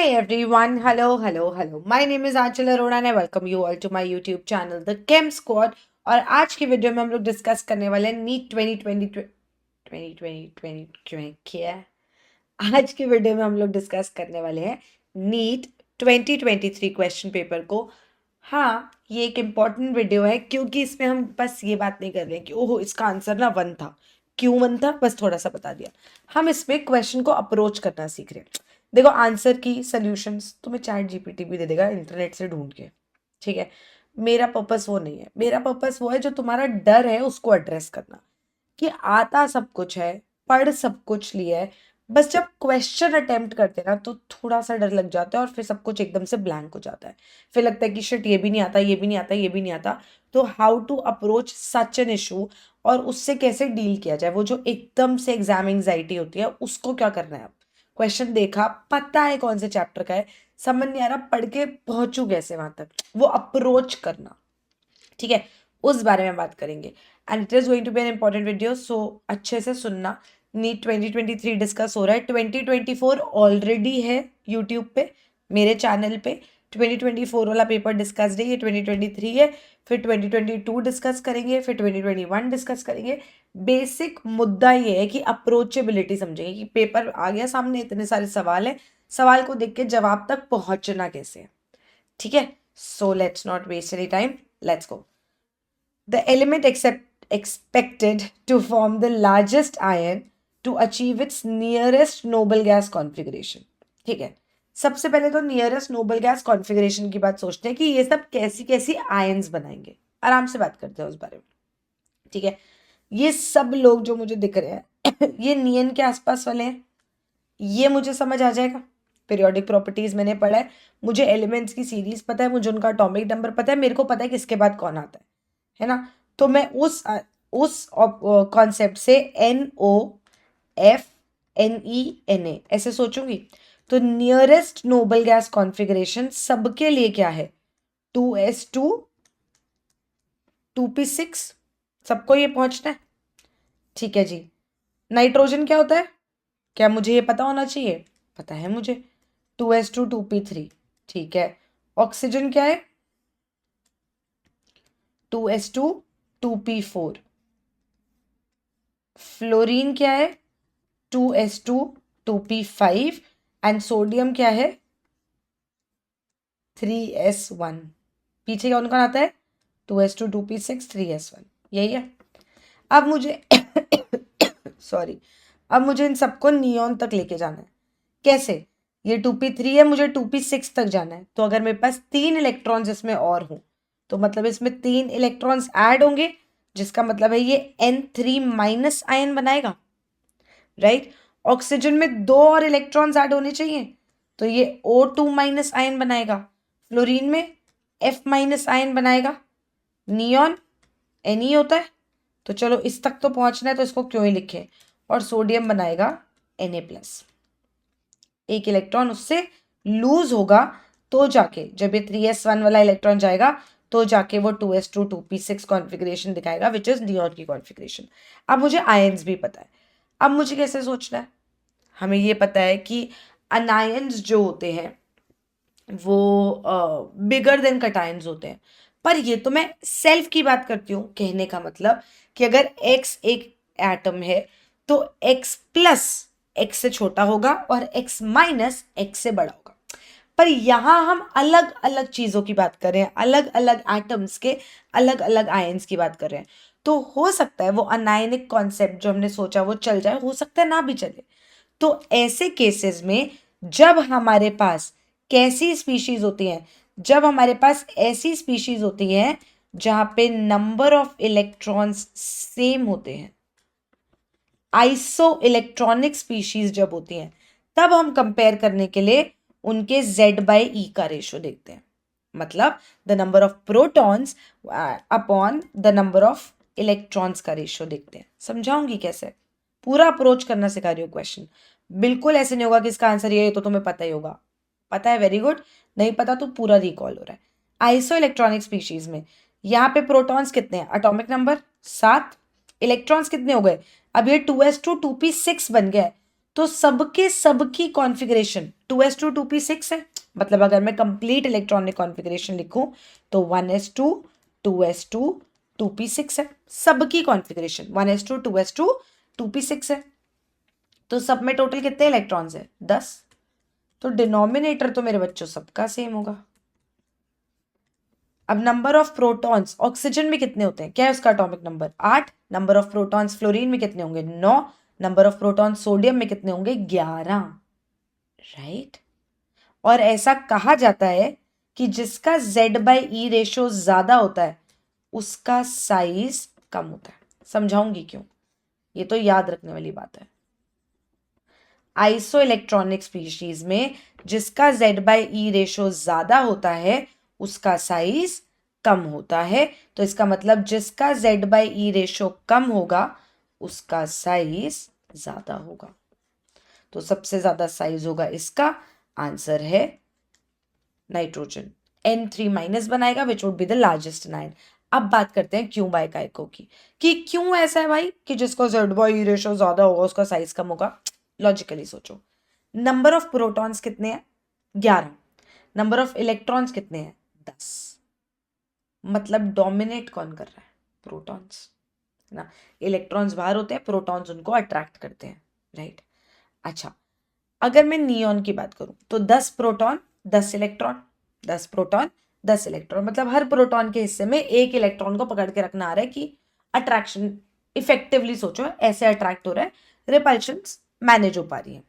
Hi everyone, hello. My name is Aanchal Arora and I welcome you all to my YouTube channel, The Chem Squad. और आज की video में हम लोग discuss करने वाले हैं नीट 2020 क्या है? आज की वीडियो में हम लोग डिस्कस करने वाले हैं नीट 2023 क्वेश्चन पेपर को। हाँ, ये एक इम्पॉर्टेंट वीडियो है क्योंकि इसमें हम बस ये बात नहीं कर रहे हैं कि ओहो इसका आंसर ना 1 था, क्यों 1 था, बस थोड़ा सा बता दिया। हम इसमें क्वेश्चन को अप्रोच करना सीख रहे हैं। देखो, आंसर की सॉल्यूशंस तुम्हें चैट जीपीटी भी दे देगा इंटरनेट से ढूंढ के, ठीक है। मेरा पर्पस वो नहीं है, मेरा पर्पस वो है जो तुम्हारा डर है उसको एड्रेस करना, कि आता सब कुछ है, पढ़ सब कुछ लिया है, बस जब क्वेश्चन अटेम्प्ट करते हैं ना तो थोड़ा सा डर लग जाता है और फिर सब कुछ एकदम से ब्लैंक हो जाता है। फिर लगता है कि शिट ये भी नहीं आता, ये भी नहीं आता, ये भी नहीं आता। तो how to approach such an issue और उससे कैसे डील किया जाए, वो जो एकदम से एग्जाम एंग्जाइटी होती है उसको क्या करना है। अब क्वेश्चन देखा, पता है कौन से चैप्टर का है, समझ नहीं आ रहा पढ़ के पहुंचू कैसे वहां तक, वो अप्रोच करना, ठीक है, उस बारे में बात करेंगे। And it is going to be an important video, so अच्छे से सुनना। नीट 2023 डिस्कस हो रहा है, 2024 ऑलरेडी है यूट्यूब पे, मेरे चैनल पे। 2024 वाला पेपर डिस्कस है, ये 2023 है। फिर 2022 डिस्कस करेंगे, फिर 2021 डिस्कस करेंगे। बेसिक मुद्दा ये है कि अप्रोचेबिलिटी समझेंगे कि पेपर आ गया सामने, इतने सारे सवाल है, सवाल को देख के जवाब तक पहुंचना कैसे है, ठीक है। So let's not waste any time, let's go. The element expected to form the largest ion to achieve its nearest noble gas configuration, ठीक है। सबसे पहले तो नियरेस्ट नोबल गैस कॉन्फ़िगरेशन की बात सोचते हैं कि ये सब कैसी कैसी आयंस बनाएंगे, आराम से बात करते हैं उस बारे में, ठीक है। ये सब लोग जो मुझे दिख रहे हैं ये नियन के आसपास वाले हैं, ये मुझे समझ आ जाएगा। पीरियोडिक प्रॉपर्टीज मैंने पढ़ा है, मुझे एलिमेंट्स की सीरीज पता है, मुझे उनका एटॉमिक नंबर पता है, मेरे को पता है किसके बाद कौन आता है ना। तो मैं उस कॉन्सेप्ट से NOFNENA ऐसे सोचूंगी। तो नियरेस्ट नोबल गैस कॉन्फ़िगरेशन सबके लिए क्या है, 2s2 2p6, सबको ये पहुंचना है, ठीक है जी। नाइट्रोजन क्या होता है, क्या मुझे ये पता होना चाहिए, पता है मुझे, 2s2 2p3, ठीक है। ऑक्सीजन क्या है, 2s2 2p4। फ्लोरीन क्या है, 2s2 2p5। एंड सोडियम क्या है, 3s1। पीछे कौन कौन आता है, 2s2 2p6 3s1, यही है। अब मुझे सॉरी, अब मुझे इन सबको नियॉन तक लेके जाना है। कैसे, ये 2p3 है, मुझे 2p6 तक जाना है। तो अगर मेरे पास 3 इलेक्ट्रॉन्स इसमें और हों तो मतलब इसमें 3 इलेक्ट्रॉन्स ऐड होंगे, जिसका मतलब है ये N3 माइनस आयन बनाएगा, राइट। ऑक्सीजन में 2 और इलेक्ट्रॉन्स ऐड होने चाहिए, तो ये O2 माइनस आयन बनाएगा। फ्लोरीन में F माइनस आयन बनाएगा। नियॉन Ne होता है, तो चलो इस तक तो पहुंचना है तो इसको क्यों ही लिखे। और सोडियम बनाएगा Na+, एक इलेक्ट्रॉन उससे लूज होगा, तो जाके जब ये 3s1 वाला इलेक्ट्रॉन जाएगा तो जाके वो 2s2 2p6 कॉन्फ़िगरेशन दिखाएगा, विच इज नियॉन की कॉन्फ़िगरेशन। अब मुझे आयंस भी पता है, अब मुझे कैसे सोचना है, हमें ये पता है कि अनायंस जो होते हैं वो बिगर देन कटायंस होते हैं। पर ये तो मैं सेल्फ की बात करती हूँ, कहने का मतलब कि अगर x एक एटम है तो x प्लस x से छोटा होगा और x माइनस x से बड़ा होगा। पर यहाँ हम अलग अलग चीज़ों की बात कर रहे हैं, अलग अलग एटम्स के अलग अलग आयंस की बात कर रहे हैं। तो हो सकता है वो अनायनिक कॉन्सेप्ट जो हमने सोचा वो चल जाए, हो सकता है ना भी चले। तो ऐसे केसेस में जब हमारे पास कैसी स्पीशीज होती हैं, जब हमारे पास ऐसी स्पीशीज होती हैं जहां पे नंबर ऑफ इलेक्ट्रॉन्स सेम होते हैं, आइसो इलेक्ट्रॉनिक स्पीशीज जब होती हैं, तब हम कंपेयर करने के लिए उनके Z/E का रेशो देखते हैं। मतलब the number of protons upon the number of electrons का रेशो देखते हैं। समझाऊंगी कैसे, पूरा अप्रोच करना सिखा रही हूँ क्वेश्चन। बिल्कुल ऐसे नहीं होगा कि इसका आंसर ये है तो तुम्हें पता ही होगा, पता है वेरी गुड, नहीं पता तो पूरा रिकॉल हो रहा है। आइसो इलेक्ट्रॉनिक स्पीशीज में यहाँ पे प्रोटॉन्स कितने हैं, एटॉमिक नंबर 7, इलेक्ट्रॉन्स कितने हो गए, अब ये 2s2 2p6 बन गया है, तो सबकी कॉन्फ़िगरेशन 2s2 2p6 है। मतलब अगर मैं कंप्लीट इलेक्ट्रॉनिक कॉन्फ़िगरेशन लिखूं तो 1s2 2s2 2p6 है। सबकी कॉन्फ़िगरेशन 1s2 2s2 2p6 है। तो सब में टोटल कितने इलेक्ट्रॉन्स है? 10। तो डिनोमिनेटर तो मेरे बच्चों सबका सेम होगा। अब नंबर ऑफ प्रोटॉन्स ऑक्सीजन में कितने होते हैं? क्या है उसका atomic number? 8। Number of protons fluorine में कितने होंगे? 9। नंबर ऑफ प्रोटॉन्स सोडियम में कितने होंगे? 11। राइट। और ऐसा कहा जाता है कि जिसका Z/E रेशियो ज्यादा होता है उसका साइज कम होता है। समझाऊंगी क्यों, ये तो याद रखने वाली बात है। आइसो इलेक्ट्रॉनिक स्पीशीज में जिसका Z/E रेशियो ज्यादा होता है उसका साइज कम होता है। तो इसका मतलब जिसका Z/E रेशियो कम होगा उसका साइज ज्यादा होगा। तो सबसे ज्यादा साइज होगा इसका। आंसर है नाइट्रोजन। N3 माइनस बनाएगा which would be the largest nine. अब बात करते हैं क्यों बाय काइको की, कि क्यों ऐसा है भाई कि जिसका Z/E रेशियो ज्यादा होगा उसका साइज कम होगा। लॉजिकली सोचो, नंबर ऑफ प्रोटॉन्स कितने हैं? 11। नंबर ऑफ इलेक्ट्रॉन्स कितने हैं? 10। मतलब डोमिनेट कौन कर रहा है? प्रोटॉन्स ना। इलेक्ट्रॉन्स बाहर होते हैं, प्रोटॉन्स उनको अट्रैक्ट करते हैं। राइट। अच्छा, अगर मैं नियॉन की बात करूं तो 10 प्रोटॉन 10 इलेक्ट्रॉन, 10 प्रोटॉन 10 इलेक्ट्रॉन, मतलब हर प्रोटॉन के हिस्से में एक इलेक्ट्रॉन को पकड़ के रखना आ रहा है कि अट्रैक्शन इफेक्टिवली सोचो ऐसे अट्रैक्ट हो रहा है, रिपल्शन मैनेज हो पा रही है।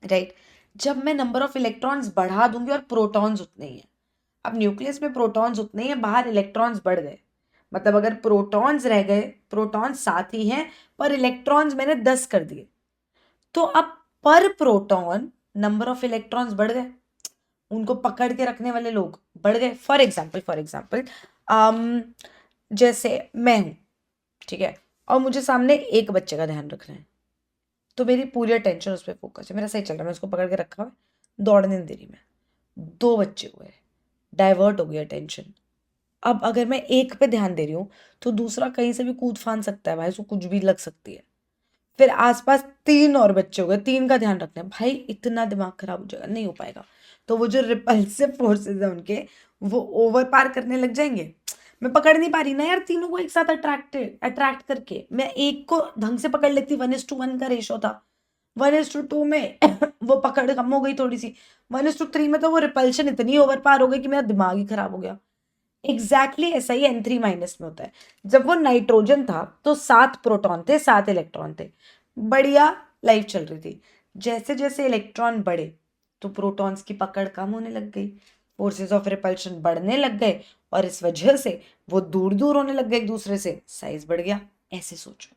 राइट। जब मैं नंबर ऑफ इलेक्ट्रॉन्स बढ़ा दूंगी और प्रोटॉन्स उतने ही हैं, अब न्यूक्लियस में प्रोटॉन्स उतने ही हैं, बाहर इलेक्ट्रॉन्स बढ़ गए, मतलब अगर प्रोटॉन्स रह गए, प्रोटॉन्स साथ ही हैं पर इलेक्ट्रॉन्स मैंने 10 कर दिए, तो अब पर प्रोटॉन नंबर ऑफ इलेक्ट्रॉन्स बढ़ गए, उनको पकड़ के रखने वाले लोग बढ़ गए। फॉर एग्जाम्पल जैसे मैं हूं, ठीक है, और मुझे सामने एक बच्चे का ध्यान रखना है, तो मेरी पूरी अटेंशन उस पर फोकस है, मेरा सही चल रहा है, मैं उसको पकड़ के रखा हुआ है, दौड़ने नहीं दे रही मैं। 2 बच्चे हुए, डाइवर्ट हो गई अटेंशन। अब अगर मैं एक पे ध्यान दे रही हूँ तो दूसरा कहीं से भी कूद फान सकता है भाई, उसको कुछ भी लग सकती है। फिर आसपास 3 और बच्चे हो गए, 3 का ध्यान रखना है भाई, इतना दिमाग खराब हो जाएगा, नहीं हो पाएगा। तो वो जो रिपल्सिव फोर्सेस है उनके, वो ओवर पार करने लग जाएंगे। मैं पकड़ नहीं पा रही ना यार तीनों को एक साथ अट्रैक्ट करके, मैं एक को ढंग से पकड़ लेती, 1:1 का रेशो था, 1:2 में वो पकड़ कम हो गई थोड़ी सी, 1:3 में तो वो रिपल्शन इतनी ओवर पार हो गई कि मेरा दिमाग ही खराब हो गया। एग्जैक्टली ऐसा ही N3 माइनस में होता है। जब वो नाइट्रोजन था तो 7 प्रोटॉन थे 7 इलेक्ट्रॉन थे, बढ़िया लाइफ चल रही थी। जैसे जैसे इलेक्ट्रॉन बढ़े तो प्रोटॉन्स की पकड़ कम होने लग गई, फोर्सेस ऑफ रिपल्शन बढ़ने लग गए, और इस वजह से वो दूर दूर होने लग गए एक दूसरे से, साइज बढ़ गया। ऐसे सोचो,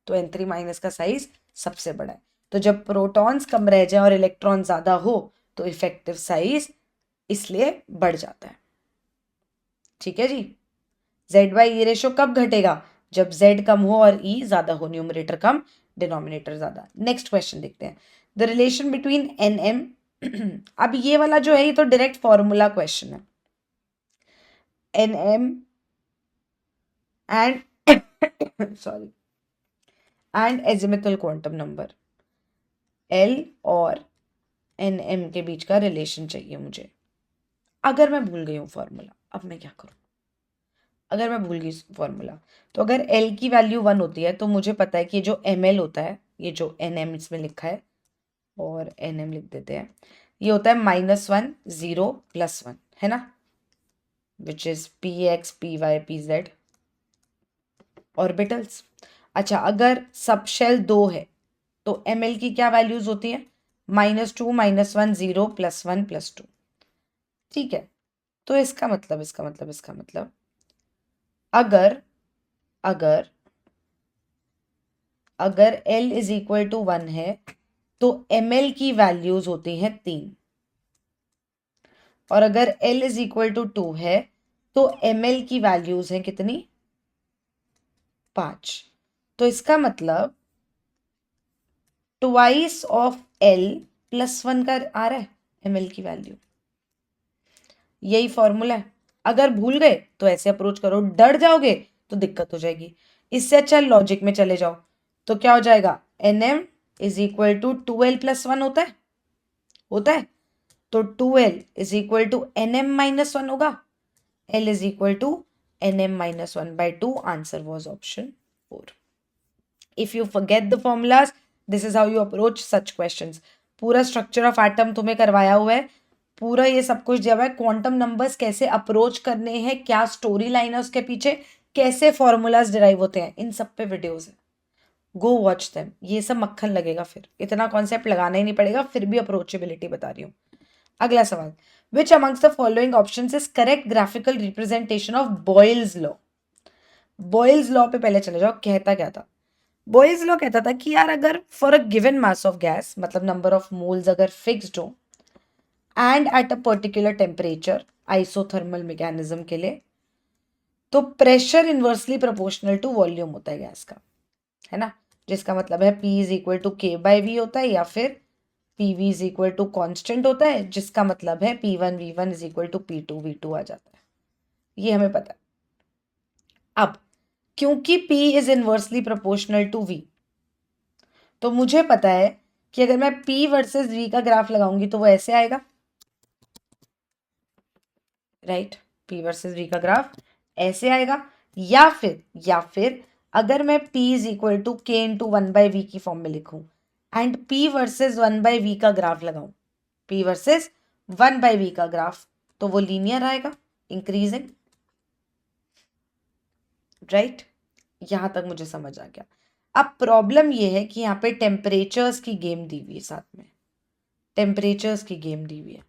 तो N3 माइनस का साइज सबसे बड़ा है। तो जब प्रोटॉन्स कम रह जाए और इलेक्ट्रॉन ज्यादा हो तो इफेक्टिव साइज इसलिए बढ़ जाता है। ठीक है जी। Z/E रेशियो कब घटेगा? जब Z कम हो और E ज्यादा हो, न्यूमरेटर कम डिनोमिनेटर ज्यादा। नेक्स्ट क्वेश्चन देखते हैं, द रिलेशन बिटवीन NM अब ये वाला जो है ये तो डायरेक्ट फॉर्मूला क्वेश्चन है। NM and sorry and azimuthal quantum number L और NM के बीच का रिलेशन चाहिए मुझे। अगर मैं भूल गई हूँ फॉर्मूला, अब मैं क्या करूँ? अगर मैं भूल गई फॉर्मूला, तो अगर L की वैल्यू 1 होती है तो मुझे पता है कि जो ML होता है, ये जो NM इसमें लिखा है और NM लिख देते हैं, ये होता है -1 0 +1, है ना, which is Px Py Pz orbitals. अच्छा, अगर सब शेल 2 है तो ML की क्या वैल्यूज होती है? -2 -1 0 +1 +2। ठीक है, तो इसका मतलब अगर अगर अगर L इज इक्वल टू 1 है तो ML की वैल्यूज होती हैं 3, और अगर L इज इक्वल टू 2 है तो ML की वैल्यूज हैं कितनी? 5। तो इसका मतलब ट्वाइस ऑफ L +1 का आ रहा है ML की वैल्यू। यही फॉर्मूला है। अगर भूल गए तो ऐसे अप्रोच करो, डर जाओगे तो दिक्कत हो जाएगी। इससे अच्छा लॉजिक में चले जाओ, तो क्या हो जाएगा? NM is equal to 2l+1 होता है। तो 2l is equal to nm-1 होगा। l is equal to nm-1/2। Answer was option 4। If you forget the formulas, this is how you approach such questions. पूरा स्ट्रक्चर ऑफ एटम तुम्हें करवाया हुआ है, पूरा ये सब कुछ दिया हुआ है। क्वांटम नंबर्स कैसे अप्रोच करने हैं, क्या स्टोरी लाइन है उसके पीछे, कैसे फॉर्मूलाज डिराइव होते हैं, इन सब पे वीडियोस है। गो वॉच देम। ये सब मक्खन लगेगा, फिर इतना कॉन्सेप्ट लगाना ही नहीं पड़ेगा, फिर भी अप्रोचेबिलिटी बता रही हूँ। अगला सवाल, विच amongst the following options is correct graphical representation of Boyle's law. Boyle's law पे पहले चले जाओ, कहता क्या था। बॉयल्स लॉ कहता था कि यार अगर for a given mass of gas, मतलब नंबर ऑफ मोल्स अगर फिक्स्ड हो and at a particular temperature, isothermal mechanism के लिए, तो pressure inversely proportional to volume होता है गैस का, है ना। जिसका मतलब है P is equal to K/V होता है, या फिर PV is equal to constant होता है, जिसका मतलब है P1V1 is equal to P2V2 आ जाता है। ये हमें पता है। अब क्योंकि P is inversely proportional to V, तो मुझे पता है कि अगर मैं P वर्सेस V का ग्राफ लगाऊंगी तो वो ऐसे आएगा, राइट। P वर्सेस V का ग्राफ ऐसे आएगा। या फिर अगर मैं P is equal to K into 1/V की फॉर्म में लिखूं एंड P वर्सेस 1/V का ग्राफ लगाऊं, P वर्सेस 1/V का ग्राफ, तो वो लीनियर आएगा, इंक्रीजिंग, राइट। यहां तक मुझे समझ आ गया। अब प्रॉब्लम ये है कि यहाँ पे टेम्परेचर्स की गेम दी हुई है, साथ में टेम्परेचर्स की गेम दी हुई है।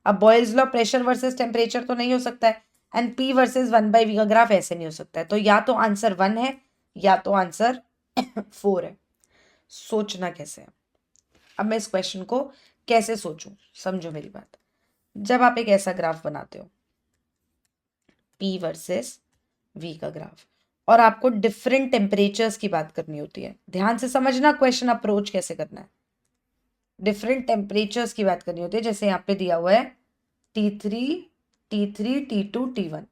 अब Boyle's law pressure versus temperature तो नहीं हो सकता है, एंड P वर्सेस 1/V का ग्राफ ऐसे नहीं हो सकता है। तो या तो आंसर 1 है या तो आंसर 4 है। सोचना कैसे है। अब मैं इस क्वेश्चन को कैसे सोचूं, समझो मेरी बात। जब आप एक ऐसा ग्राफ बनाते हो, P वर्सेस V का ग्राफ, और आपको डिफरेंट टेम्परेचर्स की बात करनी होती है, ध्यान से समझना क्वेश्चन अप्रोच कैसे करना है। डिफरेंट टेम्परेचर्स की बात करनी होती है, जैसे यहाँ पे दिया हुआ है T3, T3, T2, T1,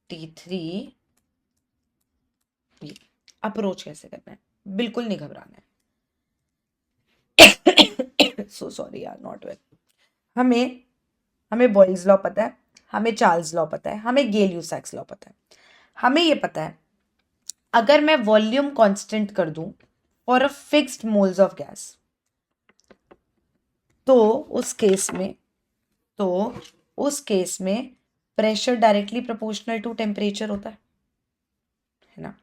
T3, approach कैसे करना है, बिल्कुल नहीं घबराना है। सो सॉरी यार, नॉट वेल। हमें हमें बॉयल्स लॉ पता है, हमें चार्ल्स लॉ पता है, हमें गेल-यूसैक्स लॉ पता है। हमें ये पता है अगर मैं वॉल्यूम कांस्टेंट कर दूं for a fixed moles of gas, तो उस केस में pressure directly proportional to temperature होता है ना।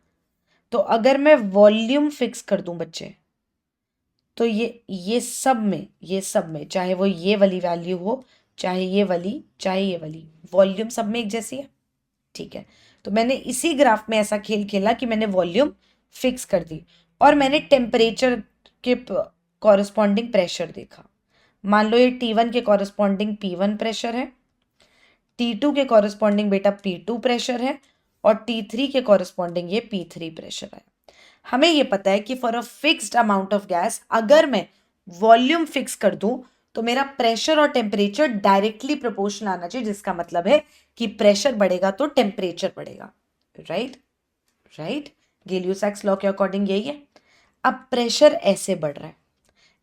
तो अगर मैं वॉल्यूम फिक्स कर दूं बच्चे, तो ये सब में चाहे वो ये वाली वैल्यू हो, चाहे ये वाली, वॉल्यूम सब में एक जैसी है, ठीक है। तो मैंने इसी ग्राफ में ऐसा खेल खेला कि मैंने वॉल्यूम फिक्स कर दी और मैंने टेम्परेचर के कॉरस्पॉन्डिंग प्रेशर देखा। मान लो ये T1 के कॉरस्पॉन्डिंग P1 प्रेशर है, T2 के कॉरस्पॉन्डिंग बेटा P2 प्रेशर है, और T3 के कॉरस्पॉन्डिंग ये P3 प्रेशर है। हमें ये पता है कि for a fixed amount of gas अगर मैं वॉल्यूम फिक्स कर दूं तो मेरा प्रेशर और टेम्परेचर डायरेक्टली प्रोपोर्शनल आना चाहिए, जिसका मतलब है कि प्रेशर बढ़ेगा तो टेम्परेचर बढ़ेगा, राइट। गेल-यूसैक्स लॉ के अकॉर्डिंग यही है। अब प्रेशर ऐसे बढ़ रहा है,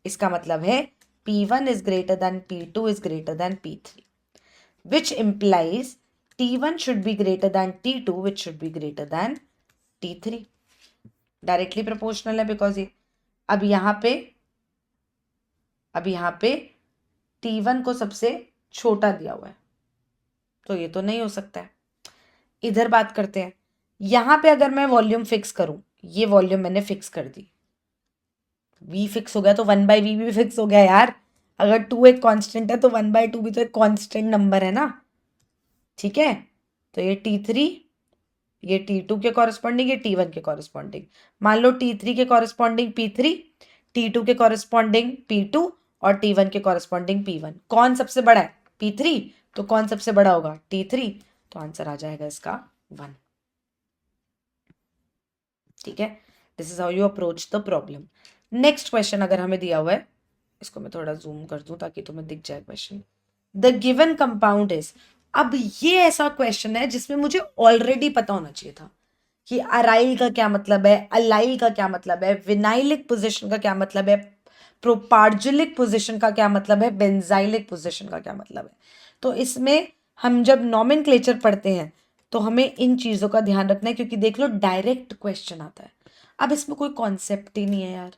इसका मतलब है P1 is greater than P2 is greater than P3, which implies T1 should be greater than T2, which should be greater than T3. Directly proportional है बिकॉज ये अब यहाँ पे T1 को सबसे छोटा दिया हुआ है, तो ये तो नहीं हो सकता है। इधर बात करते हैं, यहाँ पे अगर मैं वॉल्यूम फिक्स करूं, ये वॉल्यूम मैंने फिक्स कर दी, V फिक्स हो गया तो 1/V भी फिक्स हो गया यार। अगर 2 एक कांस्टेंट है तो 1/2 भी तो एक कांस्टेंट नंबर है ना, ठीक है। तो ये T3, ये T2 के कॉरस्पॉन्डिंग, ये T1 के कॉरस्पॉन्डिंग। मान लो T3 के कॉरस्पॉन्डिंग P3, T2 के कॉरस्पॉन्डिंग P2 और T1 के कॉरस्पॉन्डिंग P1। कौन सबसे बड़ा है? P3। तो कौन सबसे बड़ा होगा? T3। तो आंसर आ जाएगा इसका 1, ठीक है। This is how you approach the problem. Next question अगर हमें दिया हुआ है, इसको मैं थोड़ा जूम कर दूं ताकि तुम्हें दिख जाए question. The given compound is, अब ये ऐसा क्वेश्चन है जिसमें मुझे ऑलरेडी पता होना चाहिए था कि अराइल का क्या मतलब है, अलाइल का क्या मतलब है, विनाइलिक पोजीशन का क्या मतलब है, प्रोपार्जिलिक पोजीशन का क्या मतलब है, बेंजाइलिक पोजीशन का क्या मतलब है। तो इसमें हम जब नॉमेनक्लेचर पढ़ते हैं तो हमें इन चीज़ों का ध्यान रखना है, क्योंकि देख लो डायरेक्ट क्वेश्चन आता है। अब इसमें कोई कॉन्सेप्ट ही नहीं है यार,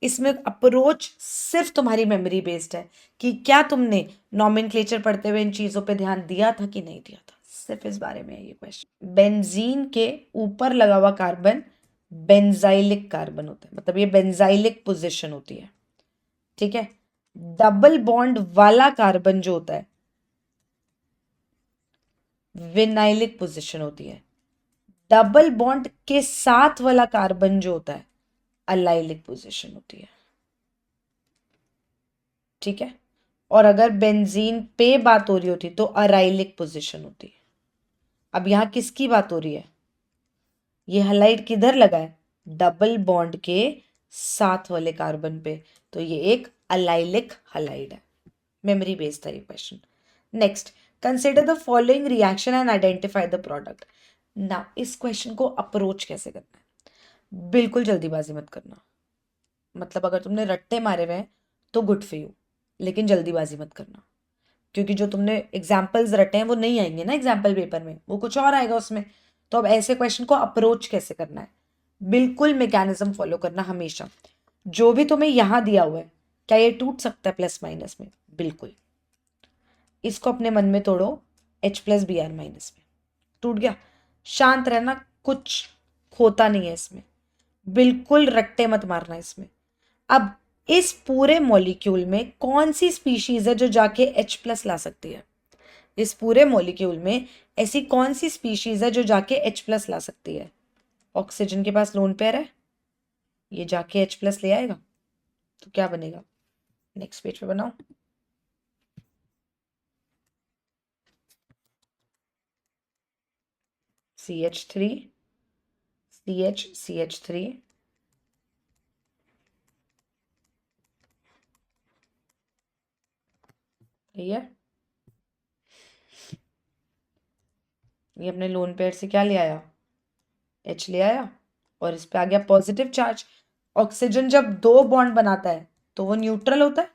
इसमें अप्रोच सिर्फ तुम्हारी मेमोरी बेस्ड है कि क्या तुमने नॉमेनक्लेचर पढ़ते हुए इन चीज़ों पे ध्यान दिया था कि नहीं दिया था, सिर्फ इस बारे में है ये क्वेश्चन। बेंजीन के ऊपर लगा हुआ कार्बन बेंजाइलिक कार्बन होता है, मतलब ये बेंजाइलिक पोजीशन होती है, ठीक है। डबल बॉन्ड वाला कार्बन जो होता है विनाइलिक पोजीशन होती है। डबल बॉन्ड के साथ वाला कार्बन जो होता है अलाइलिक पोजीशन होती है, ठीक है। और अगर बेंजीन पे बात हो रही होती तो अराइलिक पोजीशन होती है। अब यहां किसकी बात हो रही है, ये हलाइड किधर लगा है, डबल बॉन्ड के साथ वाले कार्बन पे, तो ये एक अलाइलिक हलाइड है। मेमोरी बेस्ड था ये question. Next, consider the following reaction and identify the product. ना इस क्वेश्चन को अप्रोच कैसे करना है, बिल्कुल जल्दीबाजी मत करना। मतलब अगर तुमने रट्टे मारे हुए हैं तो गुड फॉर यू, लेकिन जल्दीबाजी मत करना, क्योंकि जो तुमने एग्जाम्पल्स रटे हैं वो नहीं आएंगे ना एग्जाम्पल पेपर में, वो कुछ और आएगा उसमें। तो अब ऐसे क्वेश्चन को अप्रोच कैसे करना है, बिल्कुल मैकेनिज्म फॉलो करना हमेशा। जो भी तुम्हें यहां दिया हुआ है, क्या ये टूट सकता है प्लस माइनस में, बिल्कुल। इसको अपने मन में तोड़ो, H plus B R minus में टूट गया, शांत रहना, कुछ होता नहीं है इसमें, बिल्कुल रट्टे मत मारना इसमें। अब इस पूरे मॉलिक्यूल में कौन सी स्पीशीज है जो जाके H प्लस ला सकती है, इस पूरे मॉलिक्यूल में ऐसी कौन सी स्पीशीज है जो जाके H प्लस ला सकती है। ऑक्सीजन के पास लोन पेयर है, ये जाके H प्लस ले आएगा, तो क्या बनेगा, नेक्स्ट पेज पे बनाओ। CH3 CH3, ठीक है। ये अपने लोन पेयर से क्या ले आया, H ले आया, और इस पे आ गया पॉजिटिव चार्ज। ऑक्सीजन जब दो बॉन्ड बनाता है तो वो न्यूट्रल होता है,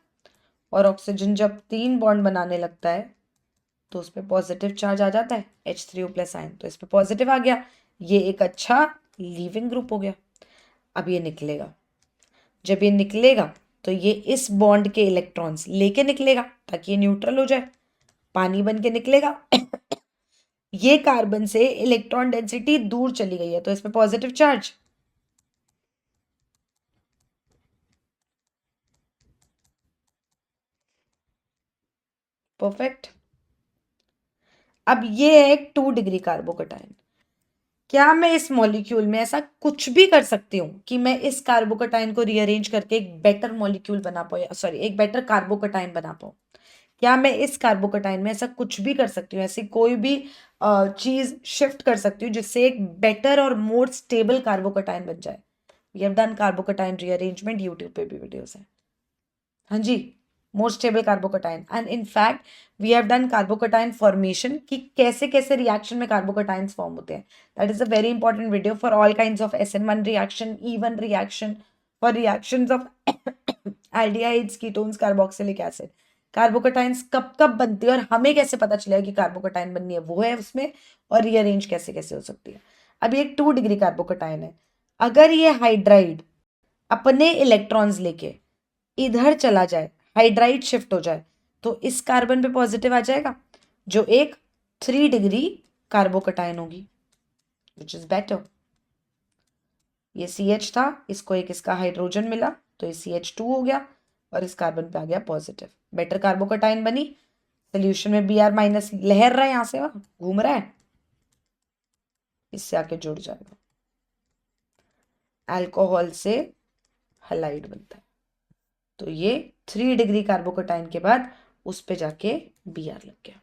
और ऑक्सीजन जब तीन बॉन्ड बनाने लगता है तो उस पर पॉजिटिव चार्ज आ जाता है, H3O प्लस आयन, तो इस पर पॉजिटिव आ गया, ये एक अच्छा लीविंग ग्रुप हो गया। अब ये निकलेगा, जब ये निकलेगा तो ये इस बॉन्ड के इलेक्ट्रॉन्स लेके निकलेगा ताकि ये न्यूट्रल हो जाए, पानी बन के निकलेगा। ये कार्बन से इलेक्ट्रॉन डेंसिटी दूर चली गई है तो इस पे पॉजिटिव चार्ज, परफेक्ट। अब ये है एक 2 डिग्री कार्बोकटायन। क्या मैं इस मॉलिक्यूल में ऐसा कुछ भी कर सकती हूँ कि मैं इस कार्बोकटायन को रीअरेंज करके एक बेटर मॉलिक्यूल बना पाऊँ, सॉरी एक बेटर कार्बोकटायन बना पाऊँ। क्या मैं इस कार्बोकटायन में ऐसा कुछ भी कर सकती हूँ, ऐसी कोई भी चीज शिफ्ट कर सकती हूँ जिससे एक बेटर और मोर स्टेबल कार्बोकटायन बन जाए। We have done carbocation rearrangement, YouTube पे भी वीडियोस हैं। हाँ जी, more stable carbocation, and in fact we have done carbocation formation कि कैसे कैसे रिएक्शन में कार्बोकटायंस फॉर्म होते हैं। That is a very important video for all kinds of SN1 reaction, E1 reaction, for reactions of aldehydes, ketones, carboxylic acid. Carbocations कब कब बनती है और हमें कैसे पता चलेगा कि कार्बोकटायन बननी है, वो है उसमें, और रीअरेंज कैसे कैसे हो सकती है। अब ये एक 2 डिग्री कार्बोकटायन है, अगर ये हाइड्राइड अपने इलेक्ट्रॉन्स लेके इधर चला जाए, हाइड्राइड शिफ्ट हो जाए, तो इस कार्बन पे पॉजिटिव आ जाएगा जो एक 3 डिग्री कार्बोकटायन होगी, विच इज बेटर। ये CH था, इसको एक इसका हाइड्रोजन मिला तो ये CH2 हो गया, और इस कार्बन पे आ गया पॉजिटिव, बेटर कार्बोकटायन बनी। सोल्यूशन में Br माइनस लहर रहा है, यहां से वहां घूम रहा है, इससे आके जुड़ जाएगा, अल्कोहल से हलाइड बनता है। तो ये 3 डिग्री कार्बोकटायन के बाद उस पे जाके Br लग गया।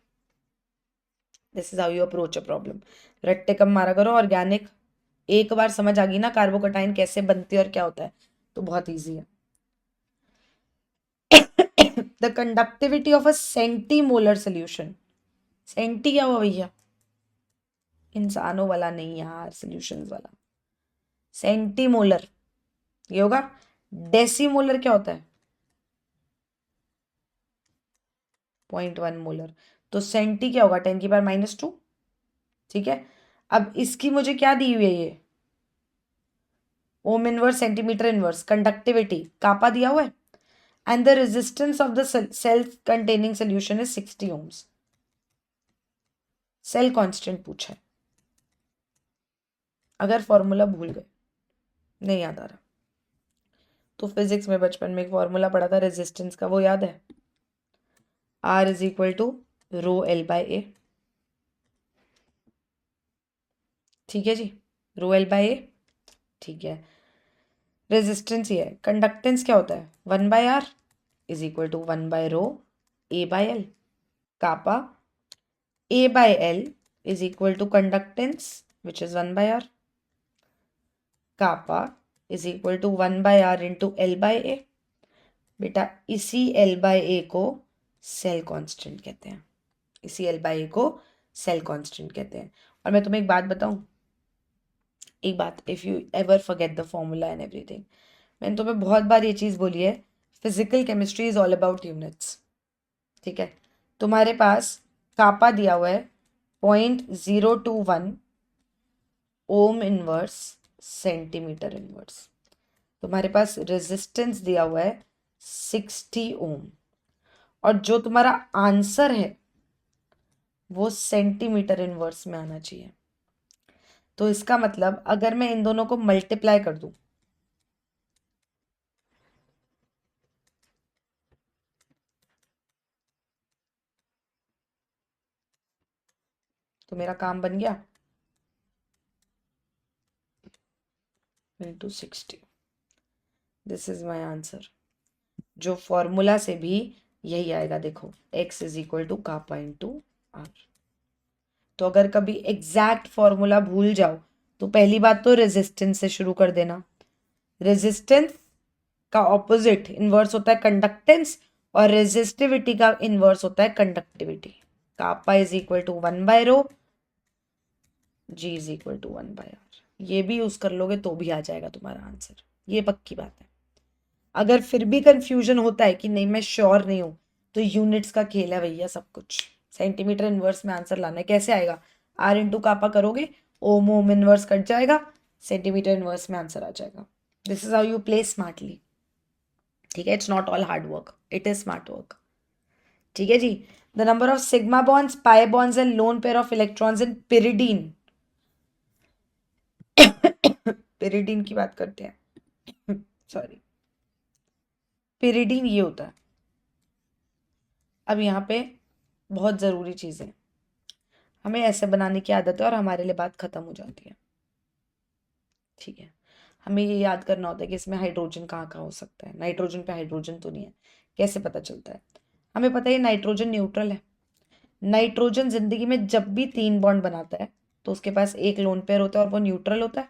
This is how you approach a problem. रट्टे कम मारा करो, ऑर्गेनिक एक बार समझ आ गई ना कार्बोकटायन कैसे बनती है और क्या होता है, तो बहुत ईजी है। The conductivity of a centimolar solution, centi क्या हुआ भैया, इंसानों वाला नहीं यार, सॉल्यूशंस वाला। सेंटीमोलर ये होगा। डेसीमोलर क्या होता है? 0.1 मोलर। तो सेंटी क्या होगा? 10⁻²। ठीक है, अब इसकी मुझे क्या दी हुई है? ये ohm inverse centimetre inverse. Conductivity kappa दिया हुआ है, and the resistance of the self containing solution is 60 ohms। Cell constant पूछा है। अगर फॉर्मूला भूल गए, नहीं याद आ रहा, तो फिजिक्स में बचपन में एक फॉर्मूला पढ़ा था रेजिस्टेंस का, वो याद है? R is equal to ρL/A। ठीक है जी, ρL/A। ठीक है, रेजिस्टेंस ये है। कंडक्टेंस क्या होता है? 1/R is equal to 1/ρ A/L। Kappa A/L is equal to conductance which is 1/R। Kappa is equal to 1/R into L/A। बेटा इसी L/A को सेल कांस्टेंट कहते हैं। इसी L/A को सेल कांस्टेंट कहते हैं। और मैं तुम्हें एक बात बताऊं, एक बात, if you ever forget the formula and everything, मैंने तुम्हें बहुत बार ये चीज़ बोली है, physical chemistry is all about units. ठीक है, तुम्हारे पास कापा दिया हुआ है 0.021 ओम इनवर्स सेंटीमीटर इनवर्स। तुम्हारे पास रेजिस्टेंस दिया हुआ है 60 ओम, और जो तुम्हारा आंसर है वो सेंटीमीटर इनवर्स में आना चाहिए। तो इसका मतलब अगर मैं इन दोनों को मल्टीप्लाई कर दूं, तो मेरा काम बन गया into 60। This is my answer. जो फॉर्मूला से भी यही आएगा, देखो x is equal to kappa into R. तो अगर कभी एग्जैक्ट फॉर्मूला भूल जाओ तो पहली बात तो रेजिस्टेंस से शुरू कर देना। रेजिस्टेंस का ऑपोजिट इनवर्स होता है कंडक्टेंस, और रेजिस्टिविटी का इनवर्स होता है conductivity. Kappa is equal to 1/ρ, G is equal to 1/R। ये भी यूज कर लोगे तो भी आ जाएगा तुम्हारा आंसर, ये पक्की बात है। अगर फिर भी कंफ्यूजन होता है कि नहीं मैं श्योर नहीं हूं, तो यूनिट्स का खेल है भैया सब कुछ। सेंटीमीटर इनवर्स में आंसर लाना है, कैसे आएगा? R इंटू कापा करोगे, ओम ओम इनवर्स कट जाएगा, सेंटीमीटर इनवर्स में आंसर आ जाएगा। This is how you play smartly. ठीक है, it's not all hard work, it is smart work. ठीक है जी। The number of sigma bonds, pi bonds and lone pair of electrons in pyridine. Pyridine की बात करते हैं। सॉरी, पिरिडीन ये होता है। अब यहाँ पे बहुत ज़रूरी चीज़ है, हमें ऐसे बनाने की आदत है और हमारे लिए बात खत्म हो जाती है। ठीक है, हमें ये याद करना होता है कि इसमें हाइड्रोजन कहाँ कहाँ हो सकता है। नाइट्रोजन पे हाइड्रोजन तो नहीं है, कैसे पता चलता है? हमें पता है नाइट्रोजन न्यूट्रल है। नाइट्रोजन जिंदगी में जब भी 3 बॉन्ड बनाता है तो उसके पास एक लोन पेयर होता है और वो न्यूट्रल होता है।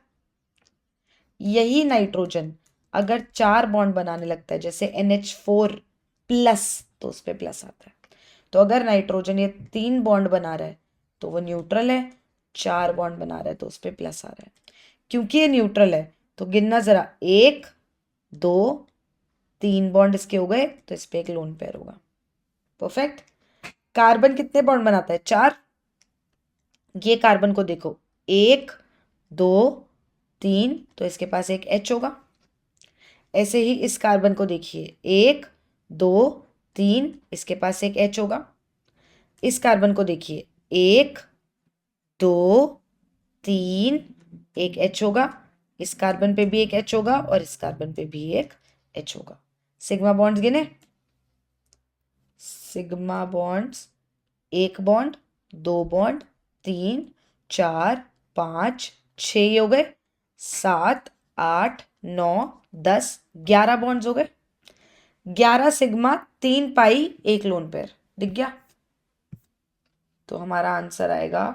यही नाइट्रोजन अगर 4 बॉन्ड बनाने लगता है, जैसे NH4+, तो उस पर प्लस आता है। तो अगर नाइट्रोजन ये 3 बॉन्ड बना रहा है तो वो न्यूट्रल है, 4 बॉन्ड बना रहा है तो उस पर प्लस आ रहा है। क्योंकि ये न्यूट्रल है तो गिनना जरा, 1 2 3 बॉन्ड इसके हो गए, तो इस पर एक लोन पेयर होगा। परफेक्ट। कार्बन कितने बॉन्ड बनाता है? 4। ये कार्बन को देखो, 1 2 3, तो इसके पास एक H होगा। ऐसे ही इस कार्बन को देखिए, 1 2 3, इसके पास एक H होगा। इस कार्बन को देखिए, 1 2 3, एक H होगा। इस कार्बन पे भी एक H होगा और इस कार्बन पे भी एक H होगा। सिग्मा बॉन्ड्स गिने? सिग्मा बॉन्ड्स, 1 बॉन्ड, 2 बॉन्ड, 3 4 5 6 हो गए, 7 8 9 10 11 बॉन्ड्स हो गए। 11 सिग्मा, 3 पाई, एक लोन पेयर। दिख गया? तो हमारा आंसर आएगा